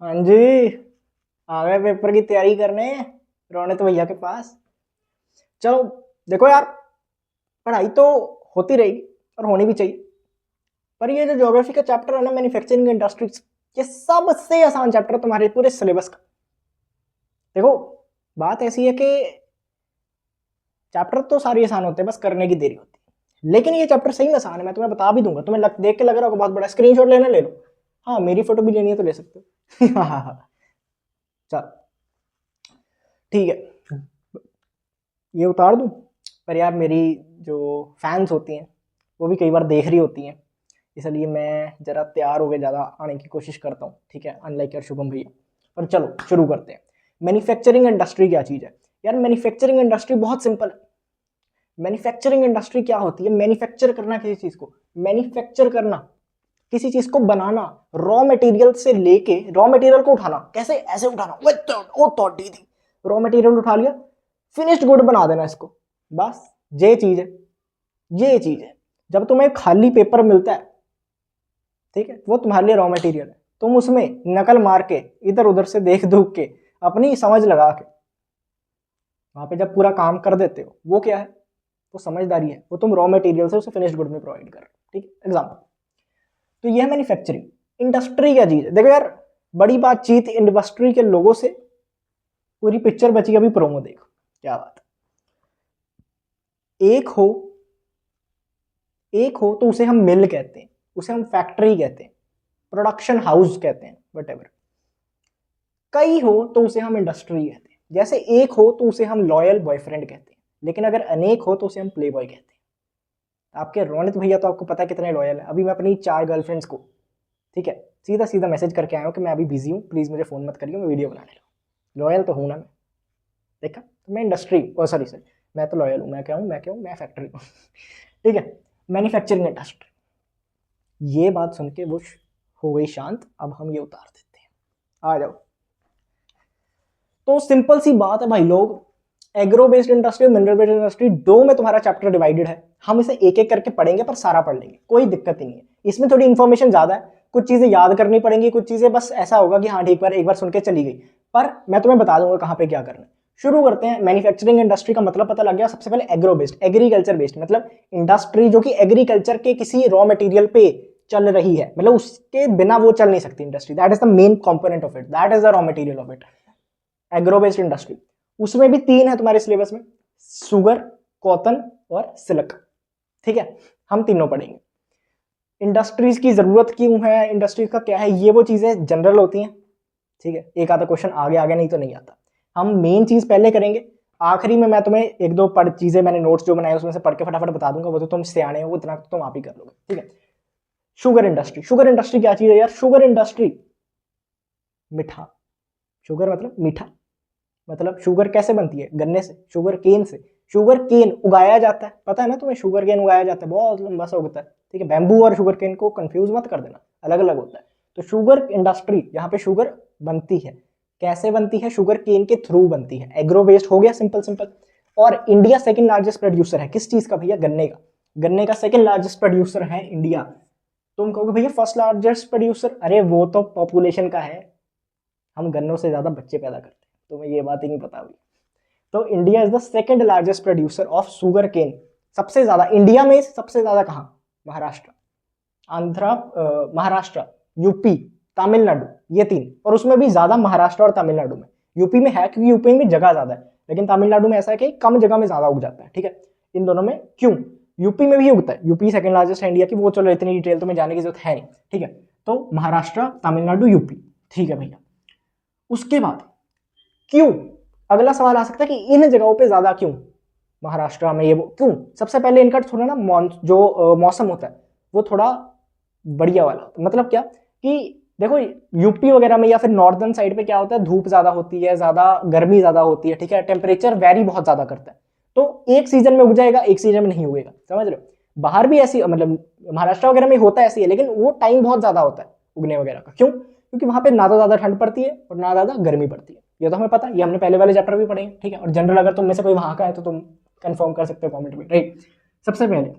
हाँ जी, आ गए पेपर की तैयारी करने रोनित भैया के पास। चलो, देखो यार, पढ़ाई तो होती रहेगी और होनी भी चाहिए, पर ये जो ज्योग्राफी का चैप्टर है ना, मैन्युफैक्चरिंग इंडस्ट्रीज, ये सबसे आसान चैप्टर है तुम्हारे पूरे सिलेबस का। देखो, बात ऐसी है कि चैप्टर तो सारे आसान होते हैं, बस करने की देरी होती है। लेकिन ये चैप्टर सही में आसान है, मैं तुम्हें बता भी दूंगा। तुम्हें देख के लग रहा होगा बहुत बड़ा, स्क्रीनशॉट लेना ले लो। हाँ, मेरी फोटो भी लेनी है तो ले सकते हो। हाँ हाँ हाँ, चलो ठीक है, ये उतार दूं। पर यार, मेरी जो फैंस होती हैं वो भी कई बार देख रही होती हैं, इसलिए मैं जरा तैयार होकर ज़्यादा आने की कोशिश करता हूँ, ठीक है, अनलाइक यार शुभम भैया। पर चलो शुरू करते हैं। मैन्युफैक्चरिंग इंडस्ट्री क्या चीज़ है? यार, मैन्युफैक्चरिंग इंडस्ट्री बहुत सिंपल है। मैन्युफैक्चरिंग इंडस्ट्री क्या होती है? मैन्युफैक्चर करना किसी चीज़ को, मैन्युफैक्चर करना किसी चीज़ को बनाना, रॉ मटेरियल से लेके रॉ मटेरियल को उठाना। कैसे? ऐसे उठाना, वो तो दीदी, रॉ मटेरियल उठा लिया, फिनिश्ड गुड बना देना इसको। बस ये चीज़ है, ये चीज़ है। जब तुम्हें खाली पेपर मिलता है, ठीक है, वो तुम्हारे लिए रॉ मटेरियल है। तुम उसमें नकल मार के, इधर उधर से देख दुख के, अपनी समझ लगा के वहां पे जब पूरा काम कर देते हो, वो क्या है? वो समझदारी है। वो तुम रॉ मटेरियल से उसे फिनिश्ड गुड में प्रोवाइड कर रहे हो, ठीक है, एग्जाम्पल। तो यह मैन्युफैक्चरिंग इंडस्ट्री क्या चीज है? देखो यार, बड़ी बातचीत इंडस्ट्री के लोगों से पूरी पिक्चर बची। अभी प्रोमो देखो, क्या बात है। एक हो तो उसे हम मिल कहते हैं, उसे हम फैक्ट्री कहते हैं, प्रोडक्शन हाउस कहते हैं, वट एवर। कई हो तो उसे हम इंडस्ट्री कहते हैं। जैसे एक हो तो उसे हम लॉयल बॉयफ्रेंड कहते हैं, लेकिन अगर अनेक हो तो उसे हम प्ले बॉय कहते हैं। आपके रोनित भैया तो आपको पता है कितने लॉयल है। अभी मैं अपनी 4 गर्लफ्रेंड्स को, ठीक है, सीधा सीधा मैसेज करके आया हूँ कि मैं अभी बिजी हूँ, प्लीज मुझे फोन मत करिए, मैं वीडियो बनाने लगा। लॉयल तो हूँ ना मैं। देखा, तो मैं इंडस्ट्री, ओ सॉरी सॉरी, मैं तो लॉयल हूँ। मैं क्या हूँ? मैं फैक्ट्री हूँ। ठीक है, मैन्युफैक्चरिंग इंडस्ट्री। ये बात सुन के वो हो गई शांत। अब हम ये उतार देते हैं, आ जाओ। तो सिंपल सी बात है भाई लोग, एग्रो बेस्ड इंडस्ट्री और मिनरल बेस्ड इंडस्ट्री, दो में तुम्हारा चैप्टर डिवाइडेड है। हम इसे एक एक करके पढ़ेंगे, पर सारा पढ़ लेंगे, कोई दिक्कत ही नहीं है। इसमें थोड़ी इंफॉर्मेशन ज्यादा है, कुछ चीजें याद करनी पड़ेंगी, कुछ चीजें बस ऐसा होगा कि हाँ ठीक, पर एक बार सुन के चली गई। पर मैं तुम्हें बता दूंगा कहाँ पे क्या करना है। शुरू करते हैं। मैन्युफैक्चरिंग इंडस्ट्री का मतलब पता लग गया। सबसे पहले एग्रो बेस्ड, एग्रीकल्चर बेस्ड, मतलब इंडस्ट्री जो कि एग्रीकल्चर के किसी रॉ मटेरियल पे चल रही है, मतलब उसके बिना वो चल नहीं सकती industry. That is the main component of it, that is the raw material of it, agro based industry. उसमें भी 3 है तुम्हारे सिलेबस में, सुगर, कॉटन और सिल्क, ठीक है। हम तीनों पढ़ेंगे। इंडस्ट्रीज की जरूरत क्यों है, इंडस्ट्रीज का क्या है, ये वो चीजें जनरल होती हैं, ठीक है। एक आधा क्वेश्चन आगे आगे नहीं तो नहीं आता। हम मेन चीज पहले करेंगे, आखिरी में मैं तुम्हें एक दो पढ़ चीजें, मैंने नोट्स जो बनाए उसमें से पढ़ के फटाफट बता दूंगा। वो तो तुम सियाने हो, वो इतना तो तुम आप ही कर लोगे, ठीक है। शुगर इंडस्ट्री, शुगर इंडस्ट्री क्या चीज है यार? शुगर इंडस्ट्री मीठा, शुगर मतलब मीठा, मतलब शुगर कैसे बनती है? गन्ने से, शुगर केन से। शुगर केन उगाया जाता है, पता है ना तुम्हें? शुगर केन उगाया जाता है, बहुत लंबा सा उगता है, ठीक है। बैम्बू और शुगर केन को कंफ्यूज मत कर देना, अलग अलग होता है। तो शुगर इंडस्ट्री जहां पे शुगर बनती है, कैसे बनती है? शुगर केन के थ्रू बनती है। एग्रो वेस्ट हो गया, सिंपल सिंपल। और इंडिया सेकंड लार्जेस्ट प्रोड्यूसर है किस चीज का भैया? गन्ने का। गन्ने का सेकंड लार्जेस्ट प्रोड्यूसर है इंडिया। तुम कहोगे भैया फर्स्ट लार्जेस्ट प्रोड्यूसर, अरे वो तो पॉपुलेशन का है, हम गन्नों से ज्यादा बच्चे पैदा करते हैं, तुम्हें ये बात ही नहीं पता हुई। तो India is the second largest producer of sugar cane. सबसे ज्यादा इंडिया में, सबसे ज्यादा कहाँ? महाराष्ट्र, आंध्रा, महाराष्ट्र, यूपी, तमिलनाडु, ये 3। और उसमें भी ज्यादा महाराष्ट्र और तमिलनाडु में। यूपी में है क्योंकि यूपी में जगह ज्यादा है, लेकिन तमिलनाडु में ऐसा है कि कम जगह में ज्यादा उग जाता है, ठीक है। इन दोनों में क्यों? यूपी में भी उगता है, यूपी सेकंड लार्जेस्ट है इंडिया की, वो चलो इतनी डिटेल तो में जाने की जरूरत है नहीं, ठीक है। तो महाराष्ट्र, तमिलनाडु, यूपी, ठीक है भैया। उसके बाद क्यों? अगला सवाल आ सकता है कि इन जगहों पे ज्यादा क्यों? महाराष्ट्र में ये वो क्यों? सबसे पहले इनका थोड़ा ना जो मौसम होता है वो थोड़ा बढ़िया वाला होता है। मतलब क्या कि देखो, यूपी वगैरह में या फिर नॉर्दर्न साइड पे क्या होता है, धूप ज्यादा होती है, ज्यादा गर्मी ज्यादा होती है, ठीक है, टेम्परेचर वेरी बहुत ज्यादा करता है। तो एक सीजन में उग जाएगा, एक सीजन में नहीं उगेगा, समझ रहे हो? बाहर भी ऐसी, मतलब महाराष्ट्र वगैरह में होता है ऐसी है, लेकिन वो टाइम बहुत ज्यादा होता है उगने वगैरह का। क्यों? क्योंकि वहां पे ना तो ज्यादा ठंड पड़ती है और ना ज्यादा गर्मी पड़ती है। ये तो हमें पता है, ये हमने पहले वाले चैप्टर भी पढ़े हैं, ठीक है। और जनरल अगर तुम में से कोई वहां का है तो तुम कंफर्म कर सकते हो कमेंट में, राइट। सबसे पहले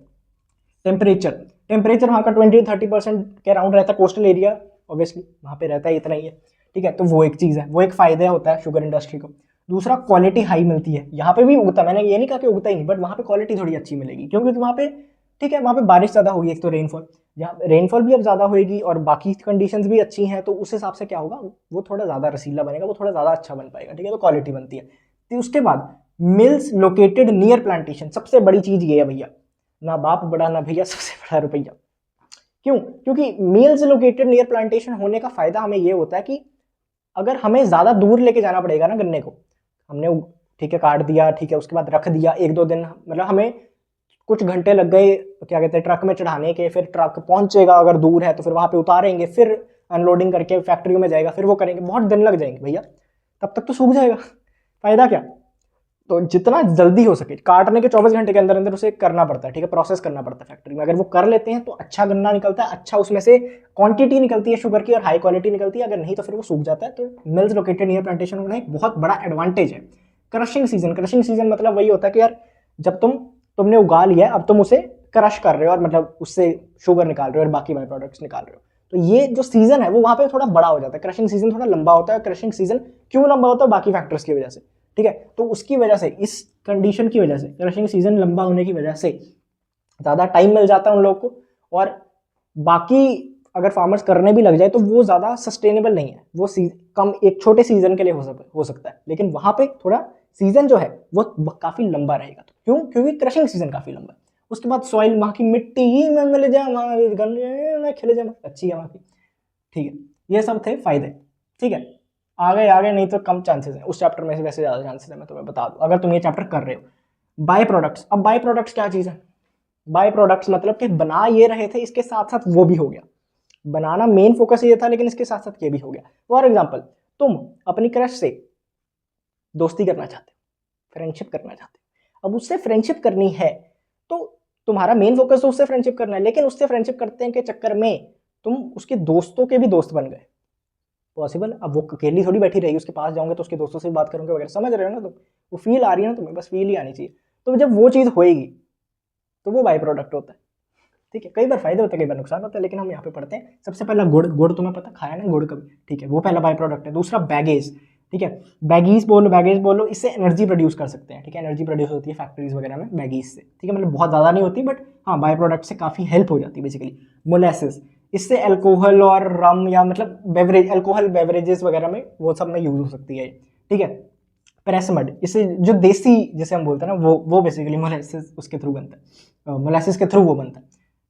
टेम्परेचर, टेम्परेचर वहाँ का 20-30% के अराउंड रहता है। कोस्टल एरिया ऑब्वियसली वहाँ पे रहता है, इतना ही है। ठीक है, तो वो एक चीज़ है, वो एक फ़ायदा होता है शुगर इंडस्ट्री को। दूसरा, क्वालिटी हाई मिलती है, यहाँ पे भी उगता, मैंने ये नहीं कहा कि उगता ही नहीं, बट वहाँ पे क्वालिटी थोड़ी अच्छी मिलेगी, क्योंकि वहाँ पे ठीक है, वहाँ पे बारिश ज़्यादा होगी, एक तो रेनफॉल, यहाँ रेनफॉल भी अब ज़्यादा होएगी और बाकी कंडीशंस भी अच्छी हैं, तो उस हिसाब से क्या होगा, वो थोड़ा ज़्यादा रसीला बनेगा, वो थोड़ा ज़्यादा अच्छा बन पाएगा, ठीक है, तो क्वालिटी बनती है। तो उसके बाद मिल्स लोकेटेड नियर प्लांटेशन, सबसे बड़ी चीज़ ये है भैया, ना बाप बड़ा ना भैया, सबसे बड़ा रुपया। क्यों? क्योंकि मिल्स लोकेटेड नियर प्लांटेशन होने का फ़ायदा हमें ये होता है कि अगर हमें ज़्यादा दूर लेके जाना पड़ेगा ना गन्ने को, हमने ठीक है काट दिया, ठीक है, उसके बाद रख दिया 1-2 दिन, मतलब हमें कुछ घंटे लग गए, क्या कहते हैं, ट्रक में चढ़ाने के, फिर ट्रक पहुंचेगा अगर दूर है तो फिर वहाँ पे उतारेंगे, फिर अनलोडिंग करके फैक्ट्रियों में जाएगा, फिर वो करेंगे, बहुत दिन लग जाएंगे भैया, तब तक तो सूख जाएगा, फ़ायदा क्या? तो जितना जल्दी हो सके काटने के 24 घंटे के अंदर अंदर उसे करना पड़ता है, ठीक है, प्रोसेस करना पड़ता है फैक्ट्री में, अगर वो कर लेते हैं तो अच्छा गन्ना निकलता है, अच्छा उसमें से क्वांटिटी निकलती है शुगर की और हाई क्वालिटी निकलती है, अगर नहीं तो फिर वो सूख जाता है। तो मिल्स लोकेटेड नियर प्लांटेशन होना एक बहुत बड़ा एडवांटेज है। क्रशिंग सीजन मतलब वही होता है कि यार जब तुमने उगा लिया है, अब तुम उसे क्रश कर रहे हो और मतलब उससे शुगर निकाल रहे हो और बाकी बाई प्रोडक्ट्स निकाल रहे हो, तो ये जो सीजन है वो वहाँ पे थोड़ा बड़ा हो जाता है, क्रशिंग सीजन थोड़ा लंबा होता है। क्रशिंग सीजन क्यों लंबा होता है? बाकी फैक्टर्स की वजह से, ठीक है, तो उसकी वजह से, इस कंडीशन की वजह से, क्रशिंग सीजन लंबा होने की वजह से ज़्यादा टाइम मिल जाता है उन लोगों को, और बाकी अगर फार्मर्स करने भी लग जाए तो वो ज़्यादा सस्टेनेबल नहीं है, वो कम एक छोटे सीजन के लिए हो सकता है, लेकिन वहाँ पे थोड़ा सीजन जो है वो काफ़ी लंबा रहेगा। तो क्यों? क्योंकि क्रशिंग सीजन काफ़ी लंबा है। उसके बाद सॉइल, वहाँ की मिट्टी में मिल जाए, वहाँ खिले जाए, अच्छी है वहाँ की, ठीक है, ये सब थे फायदे, ठीक है। आगे नहीं तो कम चांसेस है उस चैप्टर में से, वैसे ज़्यादा चांसेस है, मैं तुम्हें बता दूँ अगर तुम ये चैप्टर कर रहे हो। बाय प्रोडक्ट्स, अब बाय प्रोडक्ट्स क्या चीज़ है? बाय प्रोडक्ट्स मतलब कि बना ये रहे थे, इसके साथ साथ वो भी हो गया, बनाना मेन फोकस ये था, लेकिन इसके साथ साथ ये भी हो गया। फॉर एग्जाम्पल, तुम अपनी क्रश से दोस्ती करना चाहते हो, फ्रेंडशिप करना चाहते हो, अब उससे फ्रेंडशिप करनी है तो तुम्हारा मेन फोकस तो उससे फ्रेंडशिप करना है, लेकिन उससे फ्रेंडशिप करते हैं के चक्कर में तुम उसके दोस्तों के भी दोस्त बन गए। पॉसिबल? अब वो अकेली थोड़ी बैठी रहेगी, उसके पास जाओगे तो उसके दोस्तों से भी बात करोगे वगैरह, समझ रहे हो ना तुम? वो फील आ रही है ना तुम्हें? बस फील ही आनी चाहिए। तो जब वो चीज़ होएगी तो वो बाई प्रोडक्ट होता है, ठीक है। कई बार फायदे होते हैं, कई बार नुकसान होता है, लेकिन हम यहाँ पे पढ़ते हैं सबसे पहला गुड़ तुम्हें पता, खाया ना गुड़ कभी, ठीक है, वो पहला बाई प्रोडक्ट है। दूसरा बैगेज, ठीक है, बैगेज बोलो, इससे एनर्जी प्रोड्यूस कर सकते हैं, ठीक है, एनर्जी प्रोड्यूस होती है फैक्ट्रीज वगैरह में बैगेज से, ठीक है, मतलब बहुत ज़्यादा नहीं होती, बट हाँ बाई प्रोडक्ट से काफ़ी हेल्प हो जाती है बेसिकली। मोलेसिस, इससे अल्कोहल और रम या मतलब बेवरेज, अल्कोहल बेवरेजेस वगैरह में वो सब में यूज हो सकती है, ठीक है। प्रेस मड, इससे जो देसी जैसे हम बोलते हैं ना, वो बेसिकली मोलेसिस उसके थ्रू बनता है, मोलेसिस के थ्रू वो बनता है।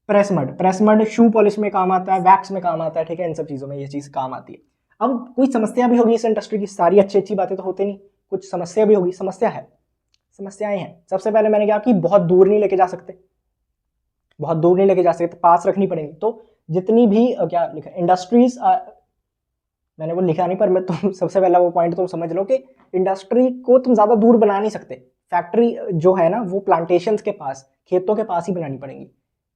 प्रेस मड शू पॉलिश में काम आता है, वैक्स में काम आता है, ठीक है, इन सब चीज़ों में ये चीज़ काम आती है। अब कोई समस्या भी होगी इस इंडस्ट्री की, सारी अच्छी अच्छी बातें तो होती नहीं, कुछ समस्या भी होगी, समस्याएं हैं। सबसे पहले मैंने कहा कि बहुत दूर नहीं लेके जा सकते, पास रखनी पड़ेगी। तो जितनी भी क्या लिखा इंडस्ट्रीज, मैंने वो लिखा नहीं, पर मैं तुम सबसे पहला वो पॉइंट तुम समझ लो कि इंडस्ट्री को तुम ज़्यादा दूर बना नहीं सकते। फैक्ट्री जो है ना वो प्लांटेशंस के पास, खेतों के पास ही बनानी पड़ेंगी,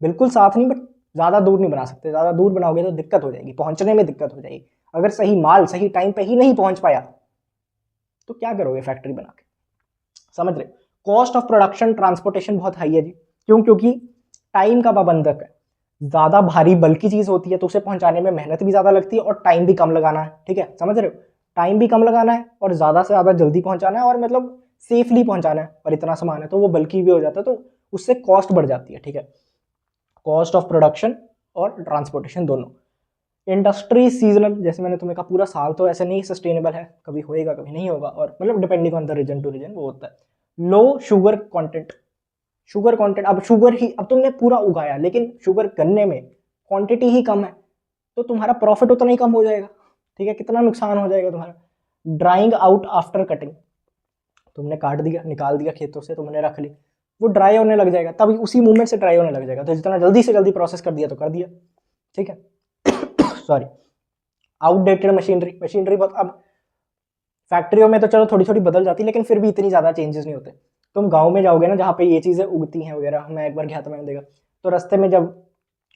बिल्कुल साथ नहीं, बट ज़्यादा दूर नहीं बना सकते। ज़्यादा दूर बनाओगे तो दिक्कत हो जाएगी, पहुंचने में दिक्कत हो जाएगी। अगर सही माल सही टाइम पे ही नहीं पहुंच पाया तो क्या करोगे फैक्ट्री बना के, समझ रहे? कॉस्ट ऑफ प्रोडक्शन ट्रांसपोर्टेशन बहुत हाई है जी। क्यों? क्योंकि टाइम का पाबंधक है, ज़्यादा भारी बल्कि चीज़ होती है तो उसे पहुंचाने में मेहनत भी ज़्यादा लगती है और टाइम भी कम लगाना है, ठीक है, समझ रहे हो? टाइम भी कम लगाना है और ज़्यादा से ज़्यादा जल्दी पहुंचाना है और मतलब सेफली पहुंचाना है, और इतना सामान है तो वो बल्कि भी हो जाता है, तो उससे कॉस्ट बढ़ जाती है, ठीक है। कॉस्ट ऑफ प्रोडक्शन और ट्रांसपोर्टेशन दोनों। इंडस्ट्री सीजनल, जैसे मैंने तुम्हें कहा पूरा साल तो ऐसे नहीं सस्टेनेबल है, कभी होएगा कभी नहीं होगा, और मतलब depending on the region to region वो होता है। लो शुगर कंटेंट, अब तुमने पूरा उगाया लेकिन शुगर गन्ने में क्वांटिटी ही कम है, तो तुम्हारा प्रॉफिट उतना ही कम हो जाएगा, ठीक है, कितना नुकसान हो जाएगा तुम्हारा। ड्राइंग आउट आफ्टर कटिंग, तुमने काट दिया, निकाल दिया खेतों से, तुमने रख ली, वो ड्राई होने लग जाएगा, तभी उसी मूवमेंट से ड्राई होने लग जाएगा, तो जितना जल्दी से जल्दी प्रोसेस कर दिया तो कर दिया, ठीक है। सॉरी, आउटडेटेड मशीनरी बहुत, अब फैक्ट्रियों में तो चलो थोड़ी थोड़ी बदल जाती है, लेकिन फिर भी इतनी ज़्यादा चेंजेस नहीं होते। तुम गांव में जाओगे ना जहाँ पे ये चीज़ें उगती हैं वगैरह, मैं एक बार गया था, मैंने देखा तो रास्ते में जब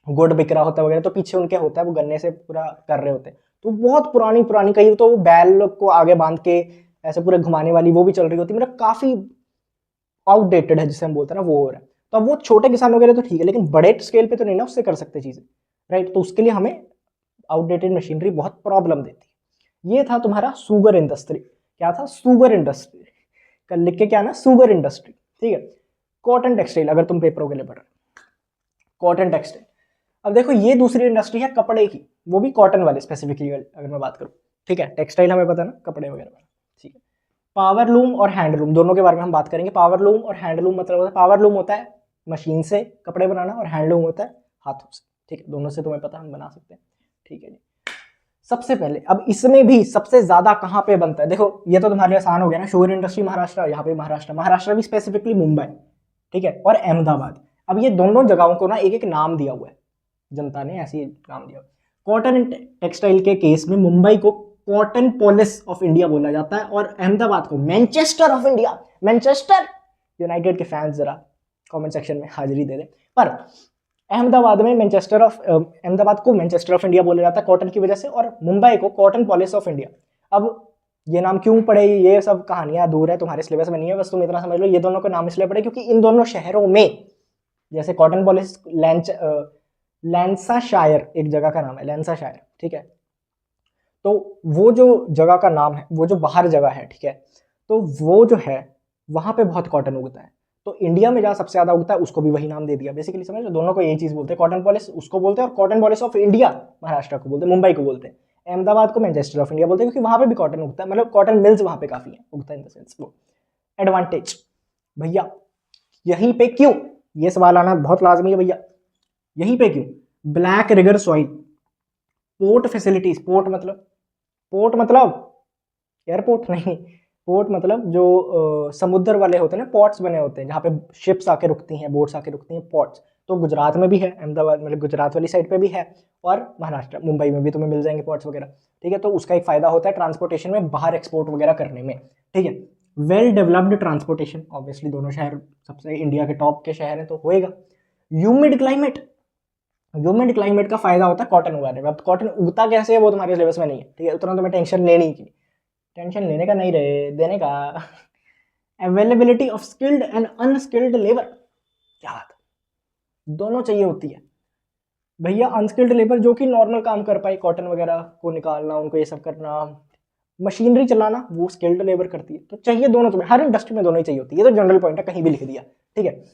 गुड़ बिक रहा होता है वगैरह तो पीछे उनके होता है वो गन्ने से पूरा कर रहे होते हैं, तो बहुत पुरानी पुरानी, कहीं तो वो बैल को आगे बांध के ऐसे पूरे घुमाने वाली वो भी चल रही होती है, मतलब काफ़ी आउटडेटेड है जिसे हम बोलते हैं ना, वो हो रहा है। तो अब वो छोटे किसान वगैरह तो ठीक है, लेकिन बड़े स्केल पे तो नहीं ना उससे कर सकते चीज़ें, राइट, तो उसके लिए हमें आउटडेटेड मशीनरी बहुत प्रॉब्लम देती है। ये था तुम्हारा सुगर इंडस्ट्री। क्या था? Sugar industry. कल लिख के क्या ना, सुगर इंडस्ट्री, ठीक है। कॉटन टेक्सटाइल, अगर तुम पेपरों के लिए पढ़ रहे हो, कॉटन टेक्सटाइल। अब देखो ये दूसरी इंडस्ट्री है कपड़े की, वो भी कॉटन वाले स्पेसिफिकली अगर मैं बात करूँ, ठीक है। टेक्सटाइल हमें पता ना, कपड़े वगैरह वाला, ठीक है। पावर लूम और हैंडलूम दोनों के बारे में हम बात करेंगे। पावर लूम और हैंडलूम मतलब होता है, पावर लूम होता है मशीन से कपड़े बनाना और हैंडलूम होता है हाथों से, ठीक है। दोनों से तुम्हें पता, हम बना सकते हैं, ठीक है जी। सबसे पहले अब इसमें भी सबसे ज्यादा कहाँ पे बनता है, देखो ये तो तुम्हारे लिए आसान हो गया ना, शुगर इंडस्ट्री महाराष्ट्र, यहाँ पे महाराष्ट्र, महाराष्ट्र भी स्पेसिफिकली मुंबई, ठीक है, और अहमदाबाद। अब ये दोनों जगहों को ना एक एक नाम दिया हुआ है, जनता ने ऐसे नाम दिया। कॉटन टेक्सटाइल के केस में मुंबई को कॉटन पोलिस ऑफ इंडिया बोला जाता है और अहमदाबाद को Manchester of India. Manchester United के फैंस जरा कमेंट सेक्शन में हाजिरी दे दें। पर अहमदाबाद में मैनचेस्टर ऑफ अहमदाबाद को मैनचेस्टर ऑफ इंडिया बोला जाता है कॉटन की वजह से, और मुंबई को कॉटन पॉलिस ऑफ इंडिया। अब ये नाम क्यों पड़े, ये सब कहानियां दूर है, तुम्हारे सिलेबस में नहीं है, बस तुम इतना समझ लो ये दोनों के नाम इसलिए पड़े क्योंकि इन दोनों शहरों में, जैसे कॉटन पॉलिस लैंसाशायर एक जगह का नाम है, लैंसाशायर, ठीक है। तो वो जो जगह का नाम है, वो जो बाहर जगह है, ठीक है, तो वो जो है वहां पे बहुत कॉटन उगता है। तो इंडिया में जहाँ सबसे ज्यादा उगता है उसको भी वही नाम दे दिया, बेसिकली समझ लो, दोनों को यही चीज बोलते हैं, कॉटन पॉलिस उसको बोलते हैं और cotton polis of India Maharashtra को बोलते हैं, मुंबई को बोलते हैं। अहमदाबाद को मैनचेस्टर ऑफ इंडिया बोलते हैं क्योंकि वहां पे भी कॉटन उगता है, मतलब कॉटन मिल्स वहां पे काफी है, उगता है इन द सेंस वो। एडवांटेज भैया, यहीं पे क्यों, ये सवाल आना बहुत लाजमी है भैया, यहीं पे क्यों? Black regur soil, port facilities, port मतलब एयरपोर्ट नहीं, पोर्ट मतलब जो समुद्र वाले होते हैं ना, पोर्ट्स बने होते हैं जहाँ पे शिप्स आके रुकती हैं, बोट्स आके रुकती हैं, पोर्ट्स। तो गुजरात में भी है, अहमदाबाद मतलब गुजरात वाली साइड पे भी है, और महाराष्ट्र मुंबई में भी तुम्हें मिल जाएंगे पोर्ट्स वगैरह, ठीक है। तो उसका एक फायदा होता है ट्रांसपोर्टेशन में, बाहर एक्सपोर्ट वगैरह करने में, ठीक है। वेल डेवलप्ड ट्रांसपोर्टेशन, ऑब्वियसली दोनों शहर सबसे इंडिया के टॉप के शहर हैं तो होएगा। ह्यूमिड क्लाइमेट, ह्यूमिड क्लाइमेट का फायदा होता है कॉटन उगाने में। अब कॉटन उगता कैसे है वो तुम्हारे सिलेबस में नहीं है, ठीक है, उतना तुम्हें टेंशन लेने की, टेंशन लेने का नहीं रहे, देने का। Availability of skilled and unskilled labour, क्या बात है, दोनों चाहिए होती है भैया। अनस्किल्ड लेबर जो कि नॉर्मल काम कर पाए, कॉटन वगैरह को निकालना, उनको ये सब करना, मशीनरी चलाना, वो स्किल्ड लेबर करती है। तो चाहिए दोनों तुम्हें, हर इंडस्ट्री में दोनों ही चाहिए होती है, ये तो जनरल पॉइंट है, कहीं भी लिख दिया, ठीक है।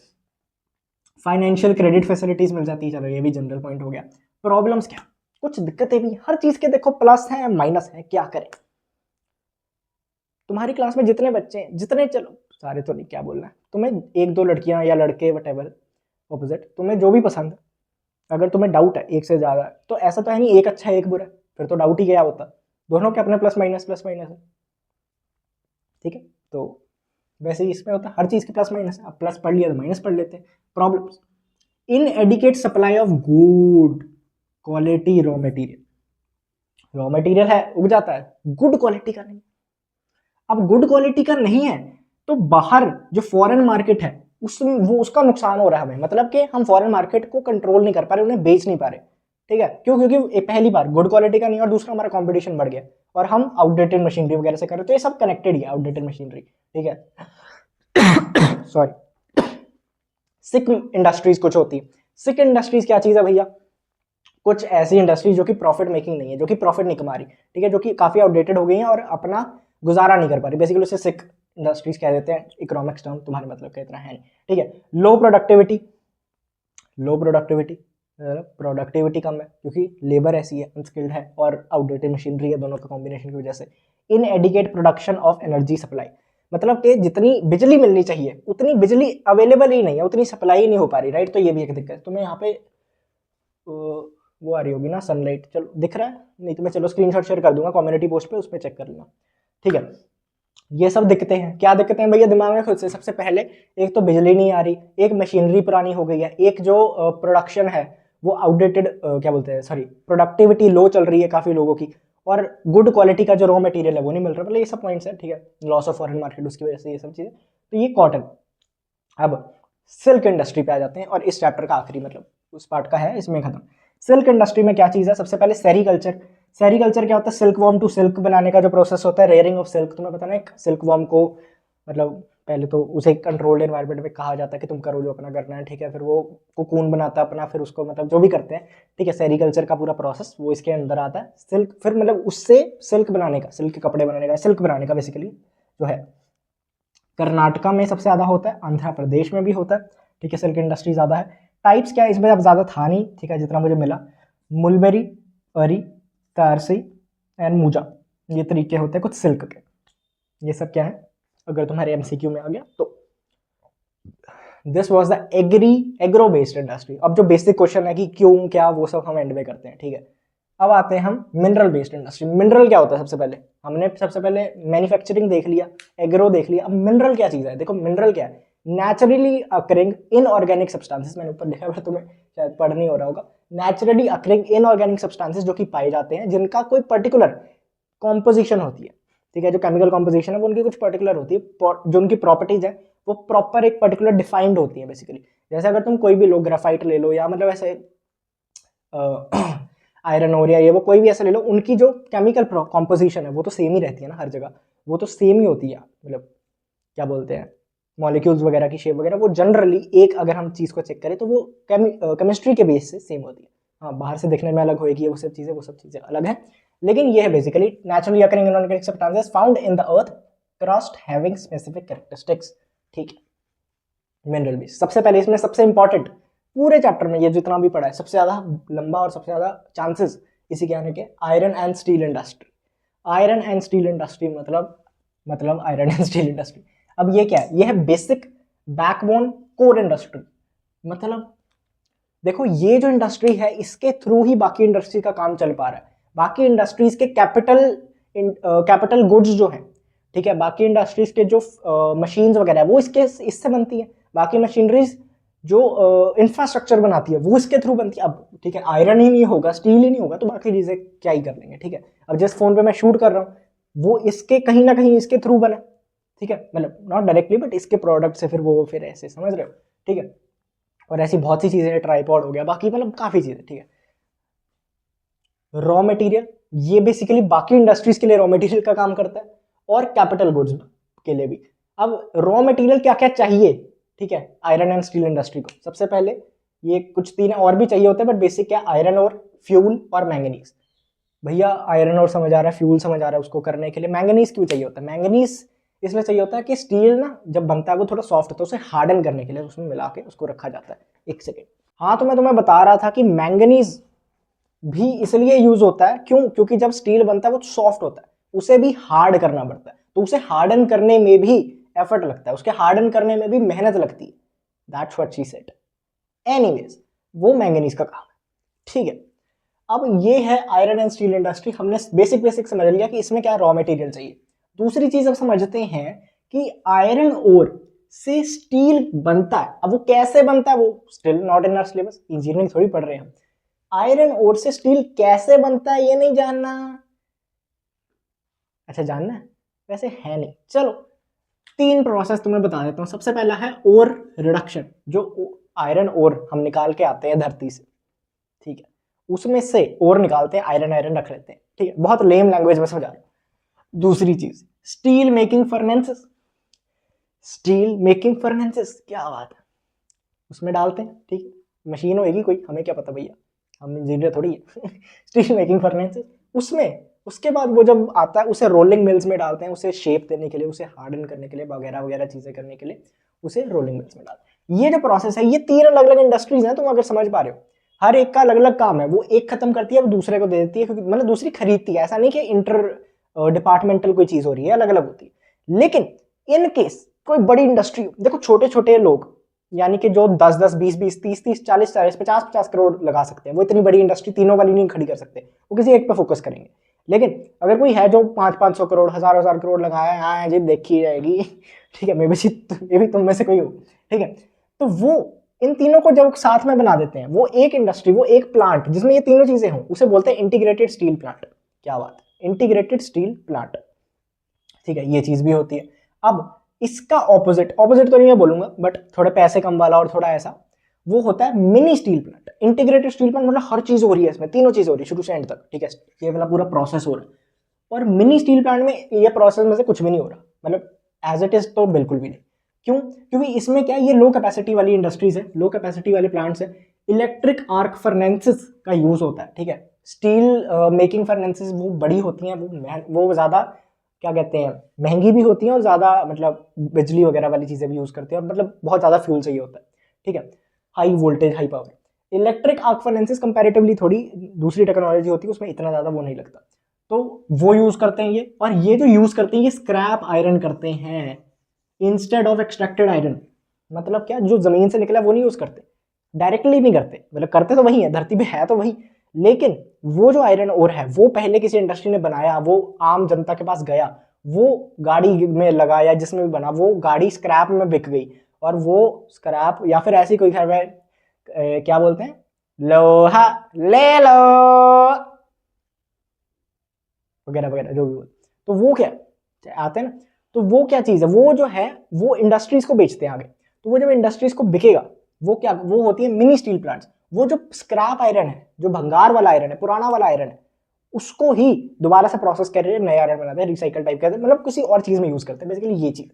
फाइनेंशियल क्रेडिट फैसिलिटीज मिल जाती है, चलो ये भी जनरल पॉइंट हो गया। प्रॉब्लम्स क्या, कुछ दिक्कतें भी, हर चीज के देखो प्लस है माइनस है, क्या करें। तुम्हारी क्लास में जितने बच्चे हैं, जितने, चलो सारे तो नहीं, क्या बोलना है, तुम्हें एक दो लड़कियां या लड़के वटेवर ऑपोजिट, तुम्हें जो भी पसंद है, अगर तुम्हें डाउट है एक से ज्यादा, तो ऐसा तो है नहीं एक अच्छा है एक बुरा, फिर तो डाउट ही क्या होता, दोनों के अपने प्लस माइनस है, ठीक है। तो वैसे ही इसमें होता है, हर चीज के प्लस माइनस है, अब प्लस पढ़ लिया तो माइनस पढ़ लेते हैं। Problems, inadequate supply of good quality raw material, raw material है उग जाता है, गुड क्वालिटी का नहीं। अब गुड क्वालिटी का नहीं है तो बाहर जो फॉरेन मार्केट है उसका नुकसान हो रहा है हमें, मतलब कि हम फॉरेन मार्केट को कंट्रोल नहीं कर पा रहे, उन्हें बेच नहीं पा रहे, ठीक है। क्यों? क्योंकि पहली बार गुड क्वालिटी का नहीं, और दूसरा हमारा कंपटीशन बढ़ गया और हम आउटडेटेड मशीनरी वगैरह से कर रहे, तो ये सब कनेक्टेड ही है, आउटडेटेड मशीनरी, ठीक है। सॉरी। सिक इंडस्ट्रीज कुछ होती है, सिक इंडस्ट्रीज क्या चीज है भैया, कुछ ऐसी इंडस्ट्रीज जो कि प्रॉफिट मेकिंग नहीं है, जो कि प्रॉफिट नहीं कमा रही, ठीक है, जो कि काफी आउटडेटेड हो गई हैं और अपना गुजारा नहीं कर पा रही, बेसिकली उसे सिक इंडस्ट्रीज कह देते हैं, इकोनॉमिक्स टर्म तुम्हारे मतलब का इतना है नहीं, ठीक है। Low productivity, low productivity, productivity कम है क्योंकि लेबर ऐसी है, अनस्किल्ड है और आउटडेटेड मशीनरी है, दोनों का कॉम्बिनेशन की वजह से। Inadequate production of energy supply, मतलब कि जितनी बिजली मिलनी चाहिए उतनी बिजली अवेलेबल ही नहीं है, उतनी सप्लाई ही नहीं हो पा रही, राइट। तो ये भी एक दिक्कत है। तुम्हें यहाँ पे वो आ रही होगी ना सनलाइट, चलो दिख रहा है, नहीं तो मैं चलो स्क्रीनशॉट शेयर कर दूंगा कम्युनिटी पोस्ट पे, उस पर चेक कर लेना, ठीक है। ये सब दिक्कतें हैं, क्या दिक्कतें हैं भैया दिमाग में खुद से, सबसे पहले एक तो बिजली नहीं आ रही, एक मशीनरी पुरानी हो गई है, एक जो प्रोडक्शन है वो आउटडेटेड, क्या बोलते हैं, सॉरी, प्रोडक्टिविटी लो चल रही है काफी लोगों की, और गुड क्वालिटी का जो रॉ मटेरियल है वो नहीं मिल रहा, मतलब ये सब पॉइंट्स है, ठीक है। लॉस ऑफ फॉरेन मार्केट उसकी वजह से ये सब चीजें, तो ये कॉटन। अब सिल्क इंडस्ट्री पे आ जाते हैं, और इस चैप्टर का आखिरी मतलब उस पार्ट का है, इसमें खत्म। सिल्क इंडस्ट्री में क्या चीज़ है, सबसे पहले सेरीकल्चर। सेरीकल्चर क्या होता है, सिल्क वॉर्म टू सिल्क बनाने का जो प्रोसेस होता है, रेयरिंग ऑफ सिल्क, तुम्हें पता ना, एक सिल्क वॉर्म को मतलब पहले तो उसे कंट्रोल्ड एनवायरनमेंट में कहा जाता है कि तुम करो जो अपना करना है, ठीक है। फिर वो कोकून बनाता है अपना, फिर उसको मतलब जो भी करते हैं, ठीक है, सेरिकल्चर का पूरा प्रोसेस वो इसके अंदर आता है। सिल्क, फिर मतलब उससे सिल्क बनाने का, सिल्क के कपड़े बनाने का, सिल्क बनाने का बेसिकली जो है कर्नाटका में सबसे ज़्यादा होता है, आंध्र प्रदेश में भी होता है, ठीक है। सिल्क इंडस्ट्री ज़्यादा है। टाइप्स क्या है इसमें, अब ज़्यादा था नहीं, ठीक है, जितना मुझे मिला, मुलबेरी, अरी, तारसी एंड मूजा, ये तरीके होते हैं कुछ सिल्क के। ये सब क्या है, अगर तुम्हारे एमसीक्यू में आ गया तो। This was the agro based industry. अब जो बेसिक क्वेश्चन है कि क्यों क्या, वो सब हम एंड में करते हैं, ठीक है। अब आते हैं हम मिनरल बेस्ड इंडस्ट्री। मिनरल क्या होता है, सबसे पहले मैन्युफैक्चरिंग देख लिया, एग्रो देख लिया। अब मिनरल क्या चीज़ है, देखो मिनरल क्या है, नेचुरली अकरिंग इनऑर्गेनिक सब्सटेंसेस, मैंने ऊपर लिखा है, तुम्हें शायद पढ़ नहीं हो रहा होगा, नेचुरली अकरिंग इनऑर्गेनिक सब्सटेंसेस जो कि पाए जाते हैं, जिनका कोई पर्टिकुलर कॉम्पोजिशन होती है, ठीक है, जो केमिकल कॉम्पोजिशन है वो उनकी कुछ पर्टिकुलर होती है, जो उनकी प्रॉपर्टीज है वो प्रॉपर एक पर्टिकुलर डिफाइंड होती है बेसिकली। जैसे अगर तुम कोई भी लो, ग्राफाइट ले लो, या मतलब ऐसे आयरन और या ये वो कोई भी ऐसा ले लो, उनकी जो केमिकल कॉम्पोजिशन है वो तो सेम ही रहती है ना हर जगह, वो तो सेम ही होती है, मतलब क्या बोलते हैं, मॉलिक्यूल्स वगैरह की शेप वगैरह वो जनरली एक, अगर हम चीज़ को चेक करें तो वो केमिस्ट्री के बेस से सेम होती है। हाँ, बाहर से देखने में अलग होगी, वो सब चीज़ें अलग है, लेकिन ये है basically naturally occurring inorganic substances found in the earth crust having specific characteristics, ठीक है। मिनरल बेस सबसे पहले, इसमें सबसे इंपॉर्टेंट पूरे चैप्टर में ये जितना भी पढ़ा है, सबसे ज़्यादा लंबा और सबसे ज़्यादा चांसेस इसी के आने के, iron and steel industry. Iron and steel industry मतलब आयरन एंड स्टील इंडस्ट्री। अब ये क्या है, ये है बेसिक बैकबोन कोर इंडस्ट्री। मतलब देखो ये जो इंडस्ट्री है इसके थ्रू ही बाकी इंडस्ट्री का काम चल पा रहा है। बाकी इंडस्ट्रीज के कैपिटल गुड्स जो है, ठीक है, बाकी इंडस्ट्रीज के जो मशीन्स वगैरह है वो इससे बनती है। बाकी मशीनरीज जो इंफ्रास्ट्रक्चर बनाती है वो इसके थ्रू बनती है। अब ठीक है, आयरन ही नहीं होगा, स्टील ही नहीं होगा, तो बाकी चीज़ें क्या ही कर लेंगे, ठीक है। अब जिस फोन पे मैं शूट कर रहा हूँ वो इसके कहीं ना कहीं इसके थ्रू बना, ठीक है, मतलब नॉट डायरेक्टली बट इसके प्रोडक्ट से फिर ऐसे, समझ रहे हो, ठीक है। और ऐसी बहुत सी चीज़ें, ट्राईपॉड हो गया, बाकी मतलब काफ़ी चीज़ें, ठीक है। रॉ मटेरियल, ये बेसिकली बाकी इंडस्ट्रीज के लिए रॉ मटेरियल का काम करता है, और कैपिटल गुड्स के लिए भी। अब रॉ मटेरियल क्या क्या चाहिए, ठीक है, आयरन एंड स्टील इंडस्ट्री को, सबसे पहले ये कुछ तीन और भी चाहिए होते हैं, बट बेसिक क्या, आयरन और, फ्यूल और मैंगनीज। भैया आयरन और समझ आ रहा है, फ्यूल समझ आ रहा है, उसको करने के लिए मैंगनीज क्यों चाहिए होता है, मैंगनीज इसलिए चाहिए होता है कि स्टील ना जब बनता है वो थोड़ा सॉफ्ट होता है, उसे हार्डन करने के लिए उसमें मिला के उसको रखा जाता है। एक सेकेंड, हाँ, तो मैं तुम्हें बता रहा था कि मैंगनीज भी इसलिए यूज होता है, क्योंकि जब स्टील बनता है वो सॉफ्ट होता है, उसे भी हार्ड करना पड़ता है, तो उसे हार्डन करने में भी एफर्ट लगता है, उसके हार्डन करने में भी मेहनत लगती है। That's what she said. Anyways, वो मैंगनीज का काम है, ठीक है। अब ये है आयरन एंड स्टील इंडस्ट्री, हमने बेसिक समझ लिया कि इसमें क्या रॉ मटेरियल चाहिए। दूसरी चीज अब समझते हैं कि आयरन ओर से स्टील बनता है। अब वो कैसे बनता है वो still not in our syllabus, engineering थोड़ी पढ़ रहे हैं हम। आयरन ओर से स्टील कैसे बनता है ये नहीं जानना, अच्छा जानना है, वैसे है नहीं, चलो तीन प्रोसेस तुम्हें बता देता हूँ। सबसे पहला है ओर रिडक्शन, जो आयरन ओर हम निकाल के आते हैं धरती से, ठीक है, उसमें से ओर निकालते हैं, आयरन रख लेते हैं, ठीक है, बहुत लेम लैंग्वेज में समझा रहा हूं। दूसरी चीज steel making furnaces, steel making furnaces क्या बात है, उसमें डालते हैं, ठीक है, मशीन होगी कोई, हमें क्या पता भैया, हम इंजीनियर थोड़ी है। स्टील मेकिंग फर्नेसेस, उसमें उसके बाद वो जब आता है उसे रोलिंग मिल्स में डालते हैं, उसे शेप देने के लिए, उसे हार्डन करने के लिए, वगैरह वगैरह चीजें करने के लिए उसे रोलिंग मिल्स में डालते हैं। ये जो प्रोसेस है, ये तीन अलग अलग इंडस्ट्रीज हैं, तुम अगर समझ पा रहे हो, हर एक का अलग अलग काम है। वो एक खत्म करती है, वो दूसरे को दे देती है, क्योंकि मतलब दूसरी खरीदती है, ऐसा नहीं कि इंटर डिपार्टमेंटल कोई चीज हो रही है, अलग अलग होती है। लेकिन इन केस कोई बड़ी इंडस्ट्री, देखो छोटे छोटे लोग, यानी कि जो 10-10, 20-20, 30-30, 40-40, 50-50 करोड़ लगा सकते हैं, वो इतनी बड़ी इंडस्ट्री तीनों वाली नहीं खड़ी कर सकते, वो किसी एक पे फोकस करेंगे। लेकिन अगर कोई है जो 500 करोड़, 1000 करोड़ लगाया है, हाँ जी देखी जाएगी, ठीक है, मे भी तुम में से कोई हो, ठीक है, तो वो इन तीनों को जब साथ में बना देते हैं, वो एक इंडस्ट्री, वो एक प्लांट जिसमें ये तीनों चीजें हों, उसे बोलते हैं इंटीग्रेटेड स्टील प्लांट। क्या बात है, इंटीग्रेटेड स्टील प्लांट, ठीक है, ये चीज भी होती है। अब इसका ऑपोजिट तो नहीं मैं बोलूंगा, बट थोड़े पैसे कम वाला और थोड़ा ऐसा, वो होता है mini steel plant. Integrated steel plant मतलब हर चीज हो रही है इसमें, तीनों चीज हो रही है शुरू से एंड तक, ठीक है, ये वाला पूरा प्रोसेस हो रहा है। और मिनी स्टील प्लांट में ये प्रोसेस में से कुछ भी नहीं हो रहा, मतलब एज इट इज तो बिल्कुल भी नहीं। क्यों? क्योंकि इसमें क्या है, ये लो कैपेसिटी वाली इंडस्ट्रीज है, लो कैपेसिटी वाले प्लांट्स है, इलेक्ट्रिक आर्क फर्नेंसेस का यूज होता है, ठीक है। स्टील मेकिंग फर्नेंसेस वो बड़ी होती हैं, वो ज़्यादा क्या कहते हैं, महंगी भी होती हैं और ज़्यादा मतलब बिजली वगैरह वाली चीज़ें भी यूज़ करती हैं, और मतलब बहुत ज़्यादा फ्यूल चाहिए होता है, ठीक है, high voltage high power. Electric arc furnaces comparatively थोड़ी दूसरी टेक्नोलॉजी होती है, उसमें इतना ज़्यादा वो नहीं लगता, तो वो यूज़ करते हैं ये। और ये जो यूज़ करते हैं ये स्क्रैप आयरन करते हैं इंस्टेड ऑफ एक्सट्रैक्टेड आयरन। मतलब क्या, जो जमीन से निकला वो नहीं यूज़ करते, डायरेक्टली नहीं करते, मतलब करते तो वही है, धरती पे है तो वही, लेकिन वो जो आयरन ओर है वो पहले किसी इंडस्ट्री ने बनाया, वो आम जनता के पास गया, वो गाड़ी में लगाया, जिसमें भी बना, वो गाड़ी स्क्रैप में बिक गई, और वो स्क्रैप या फिर ऐसी कोई घर में क्या बोलते हैं, लोहा ले लो वगैरह वगैरह जो भी बोलते, तो वो क्या आते हैं ना, तो वो क्या चीज़ है, वो जो है वो इंडस्ट्रीज को बेचते हैं आगे। तो वो जब इंडस्ट्रीज को बिकेगा, वो क्या, वो होती है मिनी स्टील प्लांट्स। वो जो स्क्रैप आयरन है, जो भंगार वाला आयरन है, पुराना वाला आयरन है, उसको ही दोबारा से प्रोसेस कर रहे हैं, नया आयरन बनाते हैं, रिसाइकल टाइप करते हैं, मतलब किसी और चीज़ में यूज़ करते हैं बेसिकली ये चीज़,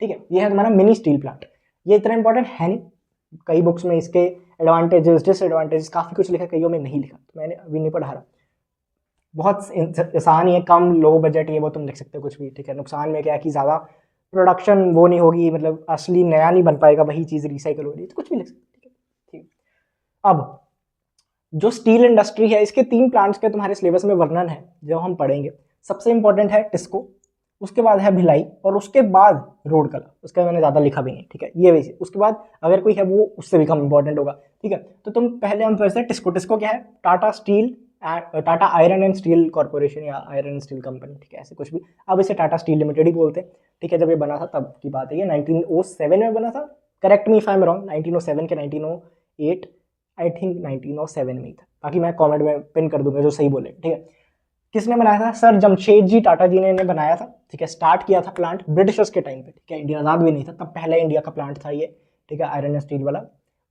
ठीक है। ये है तुम्हारा मिनी स्टील प्लांट। ये इतना इंपॉर्टेंट है नहीं, कई बुक्स में इसके एडवांटेजेस डिसएडवांटेजेस काफ़ी कुछ लिखा, कईयों में नहीं लिखा, तो मैंने अभी नहीं पढ़ा रहा। बहुत आसान ही है, कम लो बजट ये वो तुम लिख सकते हो कुछ भी, ठीक है। नुकसान में क्या है कि ज़्यादा प्रोडक्शन वो नहीं होगी, मतलब असली नया नहीं बन पाएगा, वही चीज़ रिसाइकल हो रही है, तो कुछ भी लिख सकते हो, ठीक है, ठीक। अब जो स्टील इंडस्ट्री है, इसके 3 प्लांट्स के तुम्हारे सिलेबस में वर्णन है जो हम पढ़ेंगे। सबसे इंपॉर्टेंट है टिस्को, उसके बाद है भिलाई, और उसके बाद रोडकला, उसका मैंने ज़्यादा लिखा भी नहीं, ठीक है। ये वैसे उसके बाद अगर कोई है वो उससे भी कम इंपॉर्टेंट होगा, ठीक है। तो तुम पहले हम समझते हैं टिस्को। टिस्को क्या है, Tata steel, Tata iron and steel corporation या आयरन एंड स्टील कंपनी, ठीक है, ऐसे कुछ भी। अब इसे टाटा स्टील लिमिटेड ही बोलते हैं, ठीक है। जब ये बना था तब की बात है, ये 1907 में बना था, correct me if I am wrong, 1907 के 1908 आई थिंक 1907 में ही था, बाकी मैं कमेंट में पिन कर दूंगा जो सही बोले, ठीक है। किसने बनाया था, सर जमशेदजी टाटा जी ने बनाया था, ठीक है। स्टार्ट किया था प्लांट ब्रिटिशर्स के टाइम पे, ठीक है, इंडिया आज़ाद भी नहीं था तब, पहला इंडिया का प्लांट था ये, ठीक है, आयरन एंड स्टील वाला।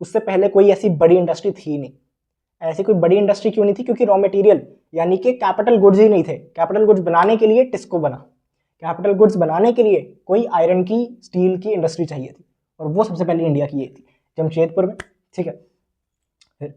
उससे पहले कोई ऐसी बड़ी इंडस्ट्री थी नहीं। ऐसी कोई बड़ी इंडस्ट्री क्यों नहीं थी, क्योंकि रॉ मटेरियल यानी कि कैपिटल गुड्स ही नहीं थे। कैपिटल गुड्स बनाने के लिए टिस्को बना, कैपिटल गुड्स बनाने के लिए कोई आयरन की स्टील की इंडस्ट्री चाहिए थी, और वो सबसे पहले इंडिया की ये थी, जमशेदपुर में, ठीक है।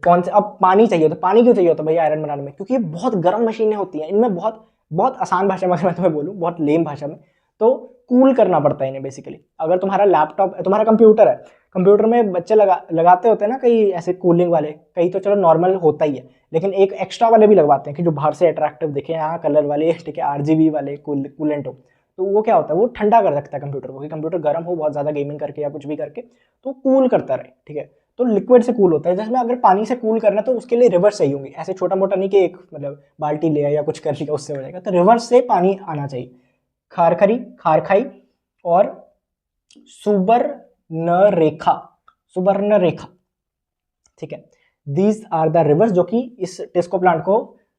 कौन से, अब पानी चाहिए, तो पानी क्यों चाहिए होता है भैया आयरन बनाने में, क्योंकि ये बहुत गर्म मशीनें होती हैं, इनमें बहुत बहुत आसान भाषा में अगर मैं तुम्हें बोलूँ, बहुत लेम भाषा में, तो कूल करना पड़ता है इन्हें बेसिकली। अगर तुम्हारा लैपटॉप, तुम्हारा कंप्यूटर है, कंप्यूटर में बच्चे लगाते होते हैं ना कई ऐसे कूलिंग वाले, कई तो चलो नॉर्मल होता ही है, लेकिन एक एक्स्ट्रा वाले भी लगवाते हैं कि जो बाहर से अट्रैक्टिव दिखे, यहाँ कलर वाले, ठीक है, RGB वाले कूलेंट हो, तो वो क्या होता है, वो ठंडा कर सकता है कंप्यूटर को, कि कंप्यूटर गर्म हो बहुत ज़्यादा गेमिंग करके या कुछ भी करके, तो कूल करता रहे, ठीक है। तो लिक्विड से कूल होता है, जिसमें अगर पानी से कूल करना तो उसके लिए रिवर्स चाहिए होंगी, ऐसे छोटा मोटा नहीं कि एक मतलब बाल्टी ले या कुछ कर लिया उससे हो जाएगा, तो रिवर्स से पानी आना चाहिए। खारखरी, खारखाई और सुबर्णरेखा, सुबर्णरेखा, ठीक है, दीज आर द रिवर्स जो कि इस टिस्को प्लांट को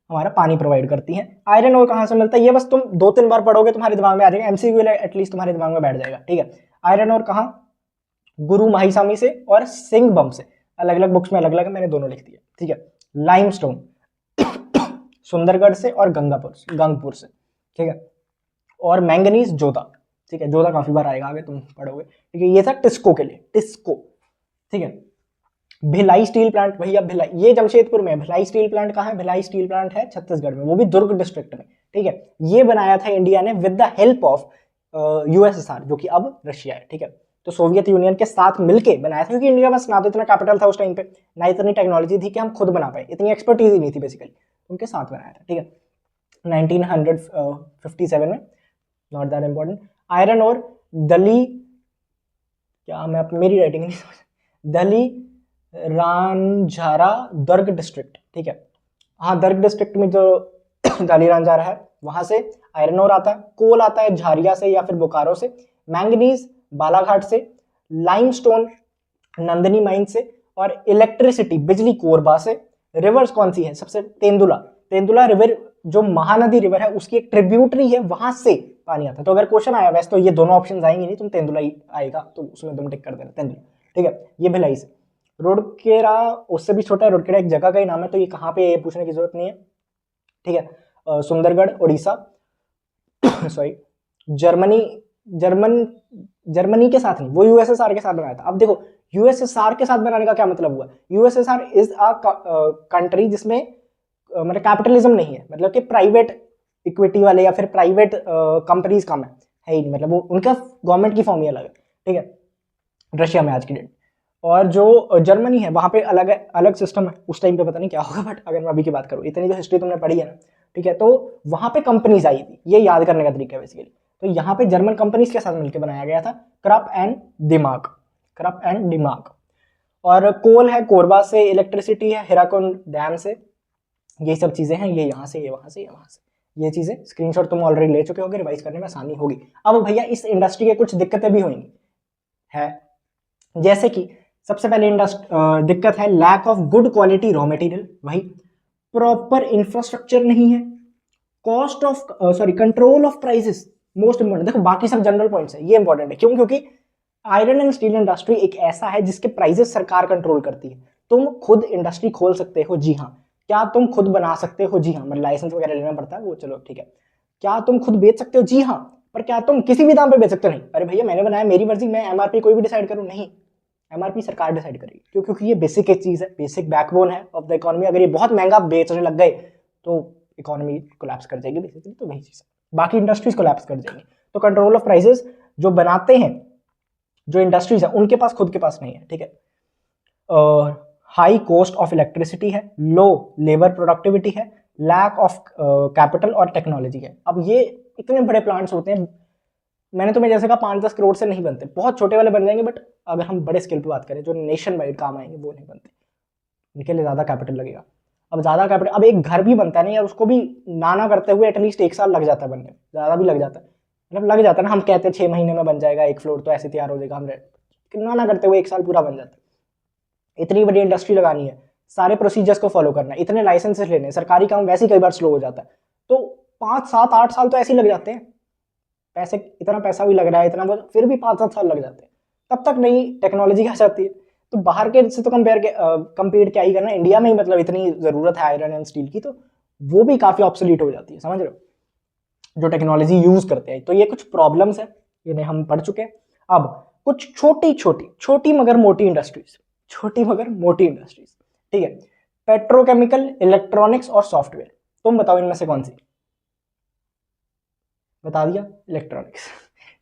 हमारा पानी प्रोवाइड करती हैं। आयरन और कहाँ से मिलता है, ये बस तुम 2-3 बार पढ़ोगे तुम्हारे दिमाग में आ जाएगा, MCQ एटलीस्ट तुम्हारे दिमाग में बैठ जाएगा, ठीक है। आयरन और कहाँ, गुरु माहिसामी से और सिंह बम से, अलग अलग बुक्स में अलग अलग है, मैंने दोनों लिख दिया, ठीक है। लाइमस्टोन सुंदरगढ़ से और गंगपुर से, ठीक है। और मैंगनीज जोधा, ठीक है, जोधा काफी बार आएगा आगे तुम पढ़ोगे, ठीक है। ये था टिस्को के लिए, टिस्को, ठीक है। भिलाई स्टील प्लांट, भैया भिलाई ये जमशेदपुर में है, भिलाई स्टील प्लांट कहाँ है, भिलाई स्टील प्लांट है छत्तीसगढ़ में, वो भी दुर्ग डिस्ट्रिक्ट में, ठीक है। ये बनाया था इंडिया ने with the help of USSR, जो कि अब रशिया है, ठीक है। तो सोवियत यूनियन के साथ मिलके बनाया था, क्योंकि इंडिया बस ना तो इतना कैपिटल था उस टाइम पे, ना इतनी टेक्नोलॉजी थी कि हम खुद बना पाए, इतनी एक्सपर्टीज ही नहीं थी बेसिकली, उनके साथ बनाया था, ठीक है। 1957 में, नॉट दैट इंपॉर्टेंट। आयरन और दली, क्या मैं मेरी राइटिंग नहीं समझ, दली रांझारा दुर्ग डिस्ट्रिक्ट, ठीक है। हाँ, दुर्ग डिस्ट्रिक्ट में जो दाली रांझारा है वहां से आयरन और आता है, कोल आता है झारिया से या फिर बोकारो से, मैंगनीज बालाघाट से, लाइमस्टोन नंदनी माइन से, और इलेक्ट्रिसिटी बिजली कोरबा से। रिवर्स कौन सी है सबसे, तेंदुला, तेंदुला रिवर जो महानदी रिवर है उसकी एक ट्रिब्यूटरी है, वहां से पानी आता है। तो अगर क्वेश्चन आया वैसे तो ये दोनों ऑप्शन आएंगे नहीं, तुम तेंदुला ही आएगा, तो उसमें तुम टिक कर देना तेंदुला, ठीक है। ये भिलाई से। रुड़केरा उससे भी छोटा है, रुड़केरा एक जगह का ही नाम है, तो ये कहाँ पे, ये पूछने की जरूरत नहीं है, ठीक है। Sundargarh Orissa sorry, Germany Germany के साथ नहीं, वो यूएसएसआर के साथ बनाया था। अब देखो यूएसएसआर के साथ बनाने का क्या मतलब हुआ, यूएसएसआर इज अ कंट्री जिसमें मतलब कैपिटलिज्म नहीं है, मतलब कि प्राइवेट इक्विटी वाले या फिर प्राइवेट कंपनीज कम है ही नहीं, मतलब वो उनका गवर्नमेंट की फॉर्म ही अलग है, ठीक है, रशिया में आज की डेट। और जो जर्मनी है वहाँ पे अलग है, अलग सिस्टम है, उस टाइम पे पता नहीं क्या होगा, बट अगर मैं अभी की बात करूँ, इतनी जो हिस्ट्री तुमने पढ़ी है ना, ठीक है, तो वहाँ पे कंपनीज आई थी, ये याद करने का तरीका है बेसिकली। तो यहाँ पे जर्मन कंपनीज के साथ मिलकर बनाया गया था क्रप एंड दिमाग, क्रप एंड दिमाग। और कोल है कोरबा से, इलेक्ट्रिसिटी है हिराकुंड डैम से, ये सब चीजें हैं, ये यहाँ से, ये वहाँ से, ये वहाँ से, ये चीजें स्क्रीनशॉट तुम ऑलरेडी ले चुके होगे, रिवाइज करने में आसानी होगी। अब भैया इस इंडस्ट्री के कुछ दिक्कतें भी होंगी है, जैसे कि सबसे पहले दिक्कत है lack of good quality raw material, वही प्रॉपर इंफ्रास्ट्रक्चर नहीं है, cost of control of prices, most important. देखो बाकी सब जनरल पॉइंट्स है, ये इंपॉर्टेंट है क्यों, क्योंकि आयरन एंड स्टील इंडस्ट्री एक ऐसा है जिसके प्राइसेस सरकार कंट्रोल करती है। तुम खुद इंडस्ट्री खोल सकते हो, जी हाँ। क्या तुम खुद बना सकते हो, जी हाँ, मतलब लाइसेंस वगैरह लेना पड़ता है वो, चलो ठीक है। क्या तुम खुद बेच सकते हो, जी हाँ, पर क्या तुम किसी भी दाम पे बेच सकते हो, नहीं। अरे भैया मैंने बनाया, मेरी मर्जी, मैं एमआरपी कोई भी डिसाइड करूं, नहीं, एमआरपी सरकार डिसाइड करेगी, क्यों, क्योंकि ये बेसिक एक चीज है, बेसिक बैकबोन है ऑफ द इकोनॉमी। अगर ये बहुत महंगा बेचने लग गए तो इकोनॉमी कोलैप्स कर जाएगी बेसिकली, तो वही चीज है, बाकी इंडस्ट्रीज कोलैप्स कर जाएंगी। तो कंट्रोल ऑफ प्राइसेस जो बनाते हैं, जो इंडस्ट्रीज है, उनके पास खुद के पास नहीं है, ठीक है। हाई कॉस्ट ऑफ इलेक्ट्रिसिटी है, लो लेबर प्रोडक्टिविटी है, लैक ऑफ कैपिटल और टेक्नोलॉजी है। अब ये इतने बड़े प्लांट्स होते हैं, मैंने तुम्हें जैसे कहा 5-10 करोड़ से नहीं बनते, बहुत छोटे वाले बन जाएंगे, बट अगर हम बड़े स्केल पे बात करें जो नेशन वाइड काम आएंगे वो नहीं बनते, इनके लिए ज़्यादा कैपिटल लगेगा। अब ज़्यादा कैपिटल, अब एक घर भी बनता है ना यार, उसको भी नाना करते हुए एटलीस्ट 1 साल लग जाता है बनने में, ज़्यादा भी लग जाता है, मतलब लग जाता है ना, हम कहते हैं 6 महीने में बन जाएगा एक फ्लोर, तो ऐसे तैयार हो जाएगा, हम नाना करते हुए 1 साल पूरा बन जाता है। इतनी बड़ी इंडस्ट्री लगानी है, सारे प्रोसीजर्स को फॉलो करना है, इतने लाइसेंसेस लेने, सरकारी काम वैसे ही कई बार स्लो हो जाता है, तो 5-7-8 साल तो ऐसे ही लग जाते हैं। पैसे, इतना पैसा भी लग रहा है, इतना, फिर भी 5-7 साल लग जाते हैं, तब तक नई टेक्नोलॉजी आ जाती है। तो बाहर के से तो कंपेयर क्या ही करना, इंडिया में ही मतलब इतनी जरूरत है आयरन एंड स्टील की, तो वो भी काफी ऑब्सोलीट हो जाती है, समझ रहे हो, जो टेक्नोलॉजी यूज करते हैं। तो ये कुछ प्रॉब्लम्स है, ये हम पढ़ चुके हैं। अब कुछ छोटी मगर मोटी इंडस्ट्रीज, छोटी मगर मोटी इंडस्ट्रीज, ठीक है, पेट्रोकेमिकल, इलेक्ट्रॉनिक्स और सॉफ्टवेयर। तुम बताओ इनमें से कौन सी, बता दिया, इलेक्ट्रॉनिक्स,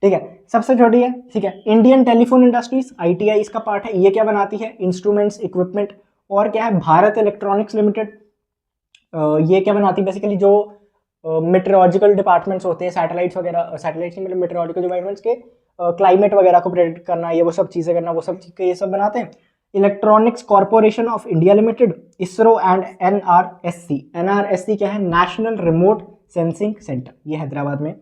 ठीक है, सबसे छोटी है, ठीक है। इंडियन टेलीफोन इंडस्ट्रीज, आईटीआई इसका पार्ट है, ये क्या बनाती है, इंस्ट्रूमेंट्स, इक्विपमेंट। और क्या है, भारत इलेक्ट्रॉनिक्स लिमिटेड, ये क्या बनाती है बेसिकली, जो मेट्रोलॉजिकल डिपार्टमेंट्स होते हैं, सैटेलाइट्स वगैरह, सैटेलाइट्स मतलब मेट्रोलॉजिकल डिपार्टमेंट्स के क्लाइमेट वगैरह को प्रेडिक्ट करना, ये वो सब चीज़ें करना, वो सब चीज़ ये सब बनाते हैं। Electronics corporation of India limited, ISRO and NRSC. NRSC क्या है, नेशनल रिमोट सेंसिंग सेंटर, ये हैदराबाद में,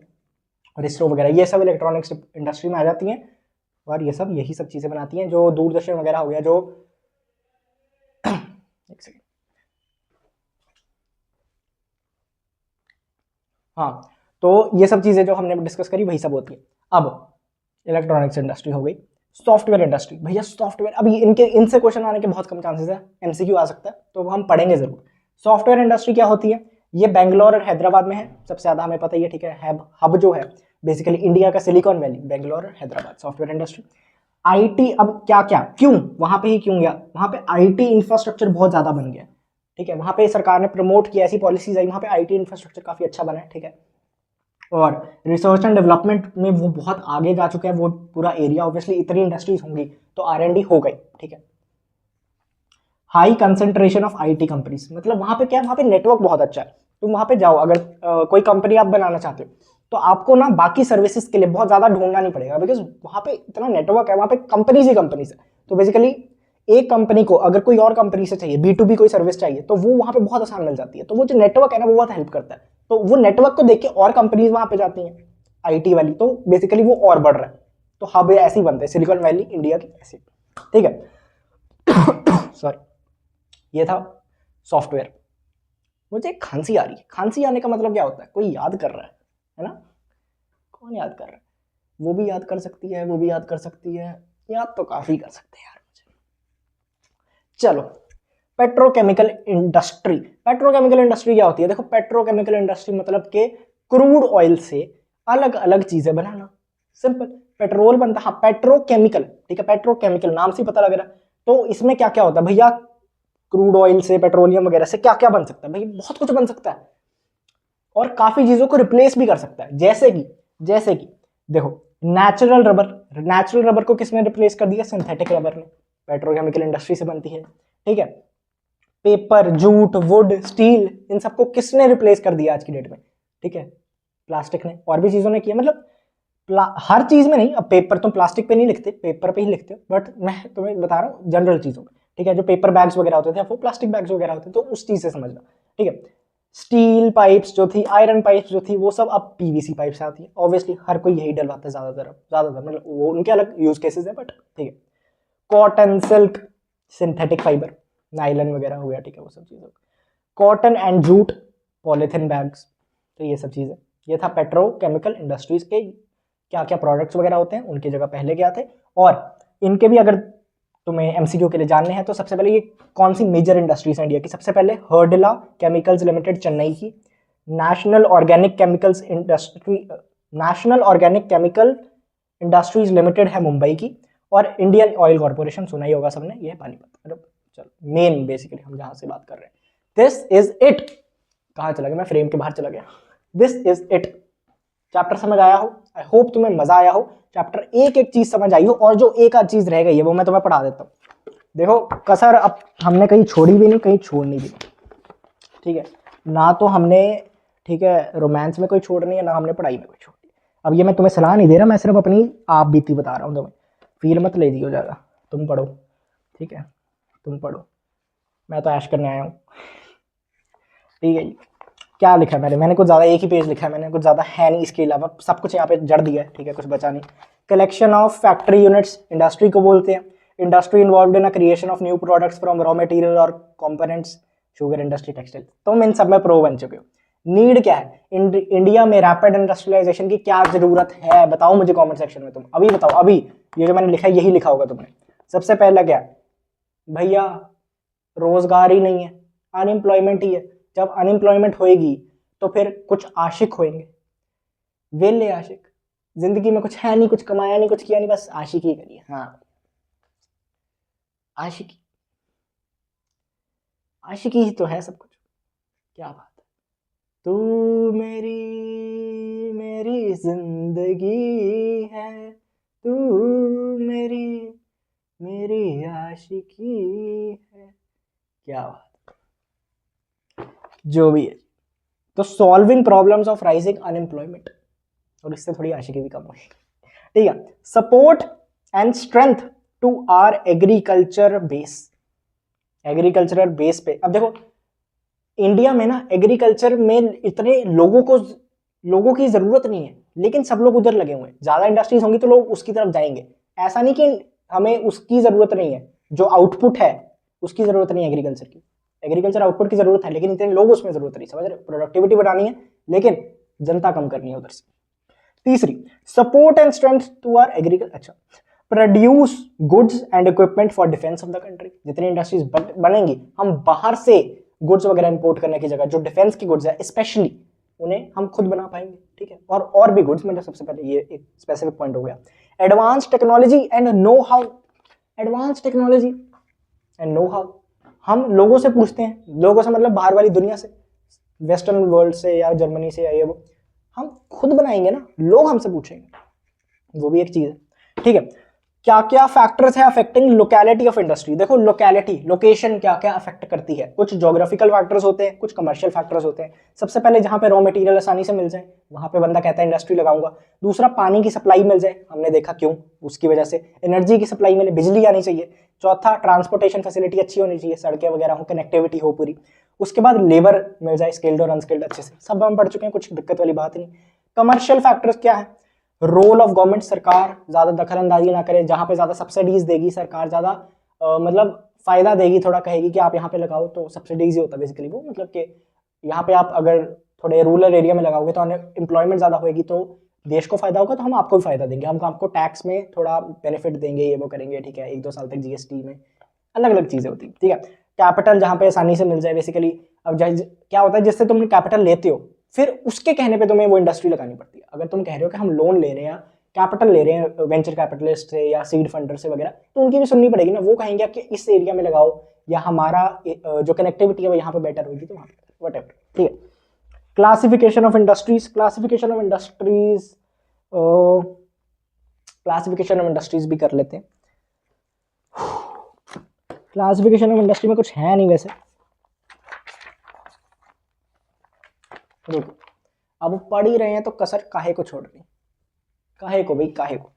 और इसरो वगैरह, ये सब इलेक्ट्रॉनिक्स इंडस्ट्री में आ जाती हैं, और ये सब यही सब चीज़ें बनाती हैं, जो दूरदर्शन वगैरह हो गया, जो एक सेकेंड, हाँ, तो ये सब चीज़ें जो हमने डिस्कस करी वही सब होती है। अब इलेक्ट्रॉनिक्स इंडस्ट्री हो गई, सॉफ्टवेयर इंडस्ट्री, भैया सॉफ्टवेयर, अभी इनसे क्वेश्चन आने के बहुत कम चांसेस है, एमसीक्यू आ सकता है, तो हम पढ़ेंगे जरूर। सॉफ्टवेयर इंडस्ट्री क्या होती है, ये बेंगलोर और हैदराबाद में है, सबसे ज़्यादा हमें पता ही है, ठीक है, हब जो है बेसिकली इंडिया का सिलिकॉन वैली, बेंगलोर और हैदराबाद, सॉफ्टवेयर इंडस्ट्री। आईटी, अब क्या क्या, क्यों वहाँ पे ही क्यों गया, वहाँ पे आईटी इंफ्रास्ट्रक्चर बहुत ज़्यादा बन गया, ठीक है, वहाँ पे सरकार ने प्रमोट किया, ऐसी पॉलिसीज आई, वहाँ पे आईटी इंफ्रास्ट्रक्चर काफ़ी अच्छा बना है, ठीक है। और रिसर्च एंड डेवलपमेंट में वो बहुत आगे जा चुका है, वो पूरा एरिया, ऑब्वियसली इतनी इंडस्ट्रीज होंगी तो R&D हो गई, ठीक है। High concentration of IT companies, मतलब वहाँ पे क्या है, वहाँ पे नेटवर्क बहुत अच्छा है, तुम वहाँ पे जाओ, अगर कोई कंपनी आप बनाना चाहते हो तो आपको ना बाकी सर्विसेज के लिए बहुत ज़्यादा ढूंढना नहीं पड़ेगा, बिकॉज वहाँ पे इतना नेटवर्क है, वहाँ पे कंपनीज ही कंपनीज है। तो बेसिकली एक कंपनी को अगर कोई और कंपनी से चाहिए, B2B कोई सर्विस चाहिए, तो वो वहाँ पे बहुत आसान मिल जाती है। तो वो जो नेटवर्क है ना, वो बहुत हेल्प करता है, तो वो नेटवर्क को देख के और कंपनीज वहाँ पे जाती हैं आईटी वाली, तो बेसिकली वो और बढ़ रहा है। तो हब ऐसे ही बनते हैं, सिलिकॉन वैली इंडिया की ऐसे, ठीक है। सॉरी, ये था सॉफ्टवेयर। मुझे खांसी आ रही है, खांसी आने का मतलब क्या होता है, कोई याद कर रहा है ना, कौन याद कर रहा है, वो भी याद कर सकती है, वो भी याद कर सकती है, याद तो काफी कर सकते हैं यार मुझे। चलो, पेट्रोकेमिकल इंडस्ट्री, पेट्रोकेमिकल इंडस्ट्री क्या होती है, देखो पेट्रोकेमिकल इंडस्ट्री मतलब के क्रूड ऑयल से अलग अलग चीजें बनाना, सिंपल। पेट्रोल बनता है, हाँ पेट्रोकेमिकल, ठीक है, पेट्रोकेमिकल नाम से ही पता लग रहा है। तो इसमें क्या क्या होता है भैया, क्रूड ऑयल से, पेट्रोलियम वगैरह से क्या क्या बन सकता है भाई, बहुत कुछ बन सकता है और काफी चीजों को रिप्लेस भी कर सकता है। जैसे कि देखो नेचुरल रबर को किसने रिप्लेस कर दिया, सिंथेटिक रबर ने, पेट्रोकेमिकल इंडस्ट्री से बनती है, ठीक है। पेपर, जूट, वुड, स्टील, इन सबको किसने रिप्लेस कर दिया आज की डेट में, ठीक है, प्लास्टिक ने, और भी चीजों ने किया। मतलब हर चीज में नहीं, अब पेपर तुम प्लास्टिक पे नहीं लिखते, पेपर पे ही लिखते हो, बट मैं तुम्हें बता रहा हूँ जनरल चीजों में, ठीक है। जो पेपर बैग्स वगैरह होते थे वो प्लास्टिक बैग्स वगैरह होते थे, तो उस चीज से समझना, ठीक है। स्टील पाइप्स जो थी, आयरन पाइप्स जो थी, वो सब अब पीवीसी पाइप से आती है। ऑब्वियसली हर कोई यही डलवाता है ज्यादातर मतलब वो उनके अलग यूज केसेस है, बट ठीक है। Cotton, silk, synthetic fibre, nylon वगैरह हो गया, ठीक है, वो सब चीज़ें। Cotton and jute, polythene bags, तो ये सब चीज़ें। ये था पेट्रोकेमिकल इंडस्ट्रीज के क्या क्या प्रोडक्ट्स वगैरह होते हैं, उनकी जगह पहले क्या थे। और इनके भी अगर तुम्हें एमसीक्यू के लिए जानने हैं तो सबसे पहले ये कौन सी मेजर इंडस्ट्रीज हैं इंडिया की, सबसे पहले हर्डला केमिकल्स लिमिटेड चेन्नई की, national organic chemical industries limited है मुंबई की, और इंडियन ऑयल कॉर्पोरेशन सुना ही होगा सबने, ये है पानीपत। चलो मेन बेसिकली हम जहां से बात कर रहे हैं, दिस इज इट। कहाँ चला गया मैं, फ्रेम के बाहर चला गया। This is it. चैप्टर समझ आया हो, आई होप तुम्हें मजा आया हो, चैप्टर एक एक चीज समझ आई हो, और जो एक आध चीज रह गई है वो मैं तुम्हें पढ़ा देता हूँ। देखो कसर अब हमने कहीं छोड़ी भी नहीं, कहीं छोड़नी भी नहीं, ठीक है ना। तो हमने, ठीक है, रोमांस में कोई छोड़नी है ना, हमने पढ़ाई में कोई छोड़नी। अब ये मैं तुम्हें सलाह नहीं दे रहा, मैं सिर्फ अपनी आप बीती बता रहा हूँ तुम्हें, फील मत ले दियो ज़्यादा। तुम पढ़ो, ठीक है, तुम पढ़ो, मैं तो ऐश करने आया हूँ, ठीक है जी। क्या लिखा है मैंने कुछ ज़्यादा, एक ही पेज लिखा है मैंने, कुछ ज़्यादा है नहीं, इसके अलावा सब कुछ यहाँ पे जड़ दिया है, ठीक है, कुछ बचा नहीं। Collection of factory units, industry को बोलते हैं। Industry involve in a creation of new products from raw material और कंपोनेंट्स, शुगर इंडस्ट्री, टेक्सटाइल। तुम इन सब में प्रो बन चुके हो। नीड क्या है, इंडिया में रैपिड इंडस्ट्रियलाइजेशन की क्या जरूरत है, बताओ मुझे कमेंट सेक्शन में, तुम अभी बताओ, अभी ये जो मैंने लिखा है यही लिखा होगा तुमने। सबसे पहला क्या भैया, रोजगार ही नहीं है, अनएम्प्लॉयमेंट ही है। जब अनएम्प्लॉयमेंट होएगी तो फिर कुछ आशिक होएंगे, वेले आशिक, जिंदगी में कुछ है नहीं, कुछ कमाया नहीं, कुछ किया नहीं, बस आशिकी करिए। हाँ आशिकी, आशिकी ही तो है सब कुछ, क्या बात है। तू मेरी मेरी जिंदगी है, तू मेरी मेरी आशिकी है, क्या बात, जो भी है। तो solving problems of rising unemployment, और इससे थोड़ी आशिकी भी कम होगी, ठीक है। Support and strength to our agriculture base, agricultural base पे। अब देखो इंडिया में ना एग्रीकल्चर में इतने लोगों की जरूरत नहीं है, लेकिन सब लोग उधर लगे हुए हैं। ज्यादा इंडस्ट्रीज होंगी तो लोग उसकी तरफ जाएंगे, ऐसा नहीं कि हमें उसकी जरूरत नहीं है, जो आउटपुट है उसकी जरूरत नहीं है एग्रीकल्चर की। एग्रीकल्चर आउटपुट की जरूरत है, लेकिन इतने लोग उसमें जरूरत नहीं, समझ रहे, प्रोडक्टिविटी बढ़ानी है लेकिन जनता कम करनी है उधर से। तीसरी, support and strength to our agriculture, अच्छा, produce goods and equipment for defence of the country. जितनी इंडस्ट्रीज बनेंगी, हम बाहर से गुड्स वगैरह इंपोर्ट करने की जगह जो डिफेंस की गुड्स है स्पेशली, उन्हें हम खुद बना पाएंगे, ठीक है। और भी गुड्स में, जो सबसे पहले ये एक स्पेसिफिक पॉइंट हो गया। Advance technology and know how, advance technology and know how, हम लोगों से पूछते हैं, लोगों से मतलब बाहर वाली दुनिया से, वेस्टर्न वर्ल्ड से या जर्मनी से या ये वो, हम खुद बनाएंगे ना, लोग हमसे पूछेंगे, वो भी एक चीज है, ठीक है। क्या क्या फैक्टर्स है अफेक्टिंग लोकेलिटी ऑफ इंडस्ट्री। देखो लोकेलिटी, लोकेशन क्या क्या अफेक्ट करती है, कुछ ज्योग्राफिकल फैक्टर्स होते हैं, कुछ कमर्शियल फैक्टर्स होते हैं। सबसे पहले जहां पे रॉ मटेरियल आसानी से मिल जाए वहां पे बंदा कहता है इंडस्ट्री लगाऊंगा। दूसरा, पानी की सप्लाई मिल जाए, हमने देखा क्यों, उसकी वजह से। एनर्जी की सप्लाई मिले, बिजली आनी चाहिए। चौथा, ट्रांसपोर्टेशन फैसिलिटी अच्छी होनी चाहिए, सड़कें वगैरह हो, कनेक्टिविटी हो पूरी। उसके बाद लेबर मिल जाए, स्किल्ड और अनस्किल्ड अच्छे से, सब हम पढ़ चुके हैं, कुछ दिक्कत वाली बात नहीं। कमर्शियल फैक्टर्स क्या है, रोल ऑफ गवर्नमेंट, सरकार ज्यादा दखल अंदाजी ना करे, जहां पे ज्यादा सब्सिडीज देगी सरकार, ज्यादा मतलब फायदा देगी, थोड़ा कहेगी कि आप यहाँ पे लगाओ, तो सब्सिडीज ही होता है बेसिकली वो, मतलब कि यहाँ पे आप अगर थोड़े रूरल एरिया में लगाओगे तो एम्प्लॉयमेंट ज्यादा होगी, तो देश को फायदा होगा, तो हम आपको भी फायदा देंगे, हम आपको टैक्स में थोड़ा बेनिफिट देंगे, ये वो करेंगे, ठीक है। 1-2 साल तक जीएसटी में अलग अलग चीजें होती है, ठीक है। कैपिटल जहाँ पे आसानी से मिल जाए बेसिकली। अब क्या होता है, जिससे तुम कैपिटल लेते हो, फिर उसके कहने पे तुम्हें वो इंडस्ट्री लगानी पड़ती है। अगर तुम कह रहे हो कि हम लोन ले रहे हैं कैपिटल ले रहे हैं वेंचर कैपिटलिस्ट से या सीड फंडर से वगैरह, तो उनकी भी सुननी पड़ेगी ना। वो कहेंगे कि इस एरिया में लगाओ या हमारा जो कनेक्टिविटी है वो यहाँ पे बेटर होगी, तो वहाँ पे वट, ठीक है। Classification of industries, classification of industries, classification of industries भी कर लेते हैं। क्लासिफिकेशन ऑफ इंडस्ट्री में कुछ है नहीं वैसे, रुको, अब पढ़ ही रहे हैं तो कसर काहे को छोड़ रही, काहे को भाई, काहे को।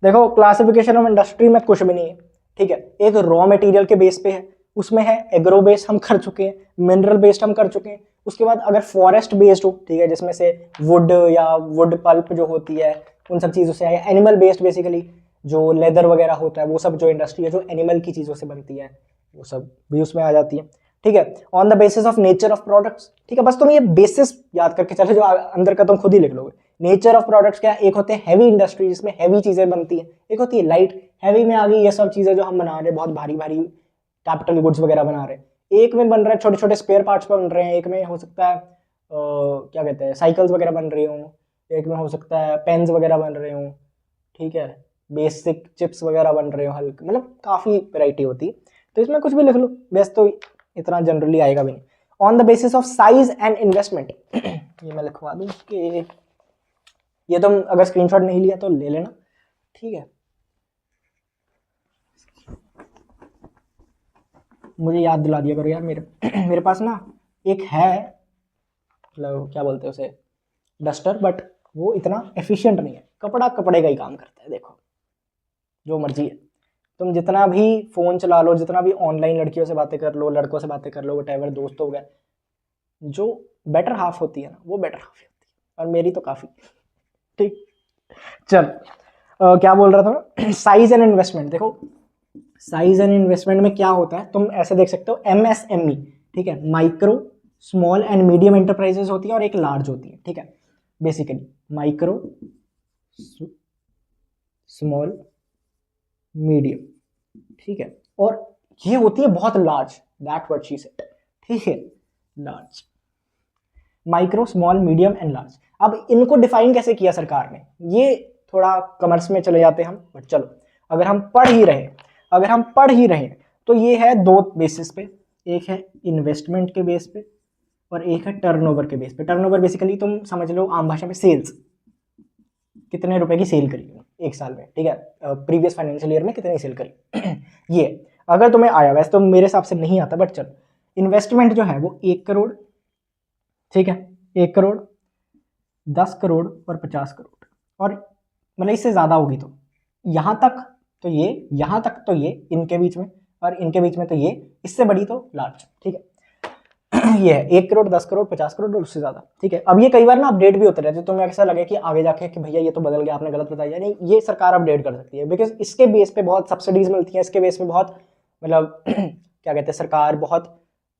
देखो क्लासिफिकेशन ऑफ इंडस्ट्री में कुछ भी नहीं है, ठीक है। एक रॉ मटेरियल के बेस पे है, उसमें है एग्रो बेस्ड हम कर चुके हैं, मिनरल बेस्ड हम कर चुके हैं। उसके बाद अगर फॉरेस्ट बेस्ड हो, ठीक है, जिसमें से वुड या वुड पल्प जो होती है उन सब चीज़ों से है। एनिमल बेस्ड बेसिकली जो लेदर वगैरह होता है वो सब जो इंडस्ट्री है जो एनिमल की चीज़ों से बनती है वो सब भी उसमें आ जाती है, ठीक है। On the basis of nature of products, ठीक है। बस तुम ये बेसिस याद करके चलो, जो अंदर का तुम खुद ही लिख लोगे। नेचर ऑफ प्रोडक्ट्स क्या, एक होते हैं हैवी इंडस्ट्री जिसमें हैवी चीजें बनती है, एक होती है लाइट। हैवी में आ गई ये सब चीजें जो हम बना रहे हैं, बहुत भारी भारी कैपिटल गुड्स वगैरह बना रहे हैं। एक में बन रहे हैं छोटे छोटे स्पेयर पार्ट्स बन रहे हैं, एक में हो सकता है क्या कहते हैं साइकिल्स वगैरह बन रही हों, एक में हो सकता है पेन्स वगैरह बन रहे हों, ठीक है, बेसिक चिप्स वगैरह बन रहे हो हल्के, मतलब काफ़ी वैरायटी होती है। तो इसमें कुछ भी लिख लो, बेस्ट तो इतना जनरली आएगा भी नहीं। On the basis of size and investment, ये मैं लिखवा दूँ कि ये तुम अगर स्क्रीनशॉट नहीं लिया तो ले लेना, ठीक है। मुझे याद दिला दिया करो यार, मेरे पास ना एक है, मतलब क्या बोलते हैं उसे, डस्टर, बट वो इतना एफिशिएंट नहीं है, कपड़ा कपड़े का ही काम करता है। देखो जो मर्जी है, तुम जितना भी फ़ोन चला लो, जितना भी ऑनलाइन लड़कियों से बातें कर लो, लड़कों से बातें कर लो, वटेवर दोस्त हो गए, जो बेटर हाफ होती है ना वो बेटर हाफ होती है, और मेरी तो काफ़ी, ठीक। चल क्या बोल रहा था मैं, साइज एंड इन्वेस्टमेंट। देखो साइज एंड इन्वेस्टमेंट में क्या होता है, तुम ऐसे देख सकते हो MSME, ठीक है, micro small and medium enterprises होती है और एक लार्ज होती है, ठीक है। बेसिकली माइक्रो स्मॉल मीडियम, ठीक है, और ये होती है बहुत large, that what she said, ठीक है, large, micro small medium and large. अब इनको डिफाइन कैसे किया सरकार ने, ये थोड़ा कमर्स में चले जाते हम, बट चलो अगर हम पढ़ ही रहे तो ये है दो बेसिस पे, एक है इन्वेस्टमेंट के बेस पे और एक है टर्नओवर के बेस पे। टर्नओवर बेसिकली तुम समझ लो आम भाषा में सेल्स, कितने रुपए की सेल करी एक साल में, ठीक है, प्रीवियस फाइनेंशियल ईयर में कितनी सेल करी ये अगर तुम्हें आया, वैसे तो मेरे हिसाब से नहीं आता, बट चलो इन्वेस्टमेंट जो है वो 1 करोड़, ठीक है, 1 करोड़ 10 करोड़ और 50 करोड़, और मतलब इससे ज़्यादा होगी तो यहाँ तक तो ये, यहाँ तक तो ये, इनके बीच में, और इनके बीच में तो ये, इससे बड़ी तो लार्ज, ठीक है। ये है 1 करोड़ 10 करोड़ 50 करोड़ और उससे ज़्यादा, ठीक है। अब ये कई बार ना अपडेट भी होते रहते हैं, तुम्हें ऐसा लगे कि आगे जाके कि भैया ये तो बदल गया, आपने गलत बताया, नहीं, ये सरकार अपडेट कर सकती है, बिकॉज इसके बेस पे बहुत सब्सिडीज मिलती हैं, इसके बेस पे बहुत मतलब क्या कहते हैं, सरकार बहुत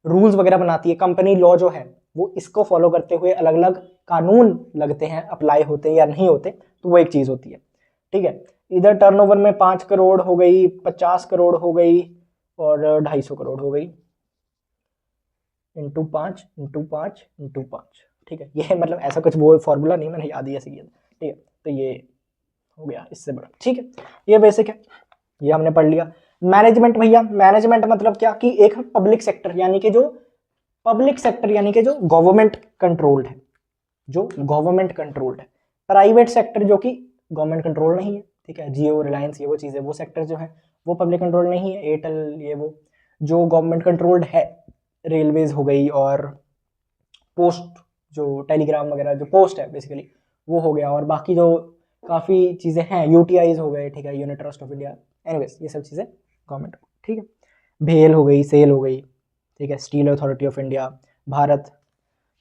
रूल्स वगैरह बनाती है, कंपनी लॉ जो है वो इसको फॉलो करते हुए अलग अलग कानून लगते हैं, अप्लाई होते हैं या नहीं होते, तो वो एक चीज़ होती है, ठीक है। इधर टर्नओवर में 5 करोड़ हो गई, 50 करोड़ हो गई और 250 करोड़ हो गई, इंटू 5 इंटू 5 इंटू 5, ठीक है। ये मतलब ऐसा कुछ वो फॉर्मूला नहीं, मैंने याद ही ऐसे किया, ठीक है। तो ये हो गया इससे बड़ा, ठीक है, ये बेसिक है, ये हमने पढ़ लिया। मैनेजमेंट भैया, मैनेजमेंट मतलब क्या कि एक पब्लिक सेक्टर, यानी कि जो गवर्नमेंट कंट्रोल्ड है, जो गवर्नमेंट कंट्रोल्ड है। प्राइवेट सेक्टर जो कि गवर्नमेंट कंट्रोल नहीं है, ठीक है, जियो रिलायंस ये वो चीज़ें, वो सेक्टर जो है वो पब्लिक कंट्रोल नहीं है, एयरटेल ये वो। जो गवर्नमेंट कंट्रोल्ड है, रेलवेज हो गई, और पोस्ट जो टेलीग्राम वगैरह जो पोस्ट है बेसिकली वो हो गया, और बाकी जो काफ़ी चीज़ें हैं UTIs हो गए, ठीक है, unit trust of India, anyways ये सब चीज़ें गवर्नमेंट, ठीक है। भेल हो गई, सेल हो गई, ठीक है, steel authority of India, Bharat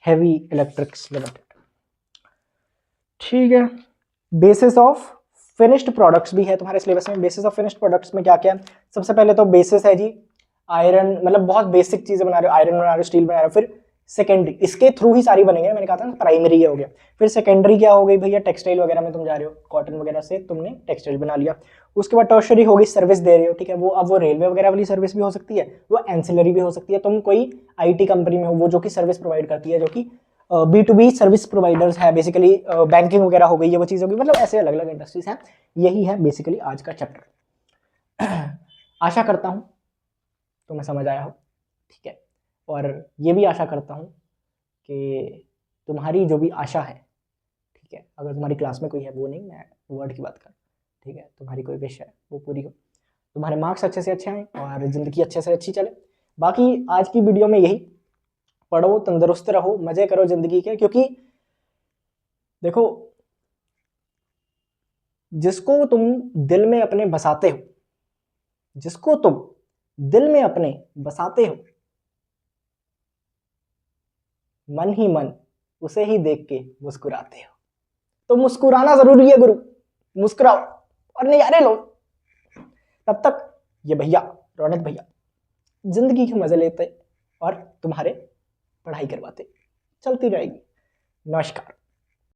heavy electrics limited, ठीक है। बेसिस ऑफ फिनिश्ड प्रोडक्ट्स भी है तुम्हारे सिलेबस में। बेसिस ऑफ फिनिश्ड प्रोडक्ट्स में क्या क्या है, सबसे पहले तो बेसिस है जी आयरन, मतलब बहुत बेसिक चीज़ें बना रहे हो, आयरन बना रहे हो, स्टील बना रहे हो, फिर सेकेंडरी, इसके थ्रू ही सारी बनेंगे, मैंने कहा था ना, प्राइमरी हो गया। फिर सेकेंडरी क्या हो गई भैया, टेक्सटाइल वगैरह में तुम जा रहे हो, कॉटन वगैरह से तुमने टेक्सटाइल बना लिया। उसके बाद टर्शरी होगी, सर्विस दे रहे हो, ठीक है, वो अब वो रेलवे वगैरह वाली सर्विस भी हो सकती है, वो एंसिलरी भी हो सकती है, तुम कोई IT कंपनी में हो वो जो कि सर्विस प्रोवाइड करती है, जो कि B2B सर्विस प्रोवाइडर्स है, बेसिकली बैंकिंग वगैरह हो गई है, वो चीज़ होगी, मतलब ऐसे अलग अलग इंडस्ट्रीज हैं। यही है बेसिकली आज का चैप्टर। आशा करता हूँ तुम्हें समझ आया हो, ठीक है। और ये भी आशा करता हूँ कि तुम्हारी जो भी आशा है, ठीक है, अगर तुम्हारी क्लास में कोई है, वो नहीं, मैं वर्ड की बात कर, ठीक है, तुम्हारी कोई विश है वो पूरी हो, तुम्हारे मार्क्स अच्छे से अच्छे आए और ज़िंदगी अच्छे से अच्छी चले। बाकी आज की वीडियो में यही, पढ़ो, तंदुरुस्त रहो, मज़े करो ज़िंदगी के, क्योंकि देखो जिसको तुम दिल में अपने बसाते हो, जिसको तुम दिल में अपने बसाते हो, मन ही मन उसे ही देख के मुस्कुराते हो। तो मुस्कुराना जरूरी है गुरु, मुस्कुराओ और नजारे लो। तब तक ये भैया, रौनक भैया, जिंदगी के मजे लेते और तुम्हारे पढ़ाई करवाते, चलती रहेगी। नमस्कार।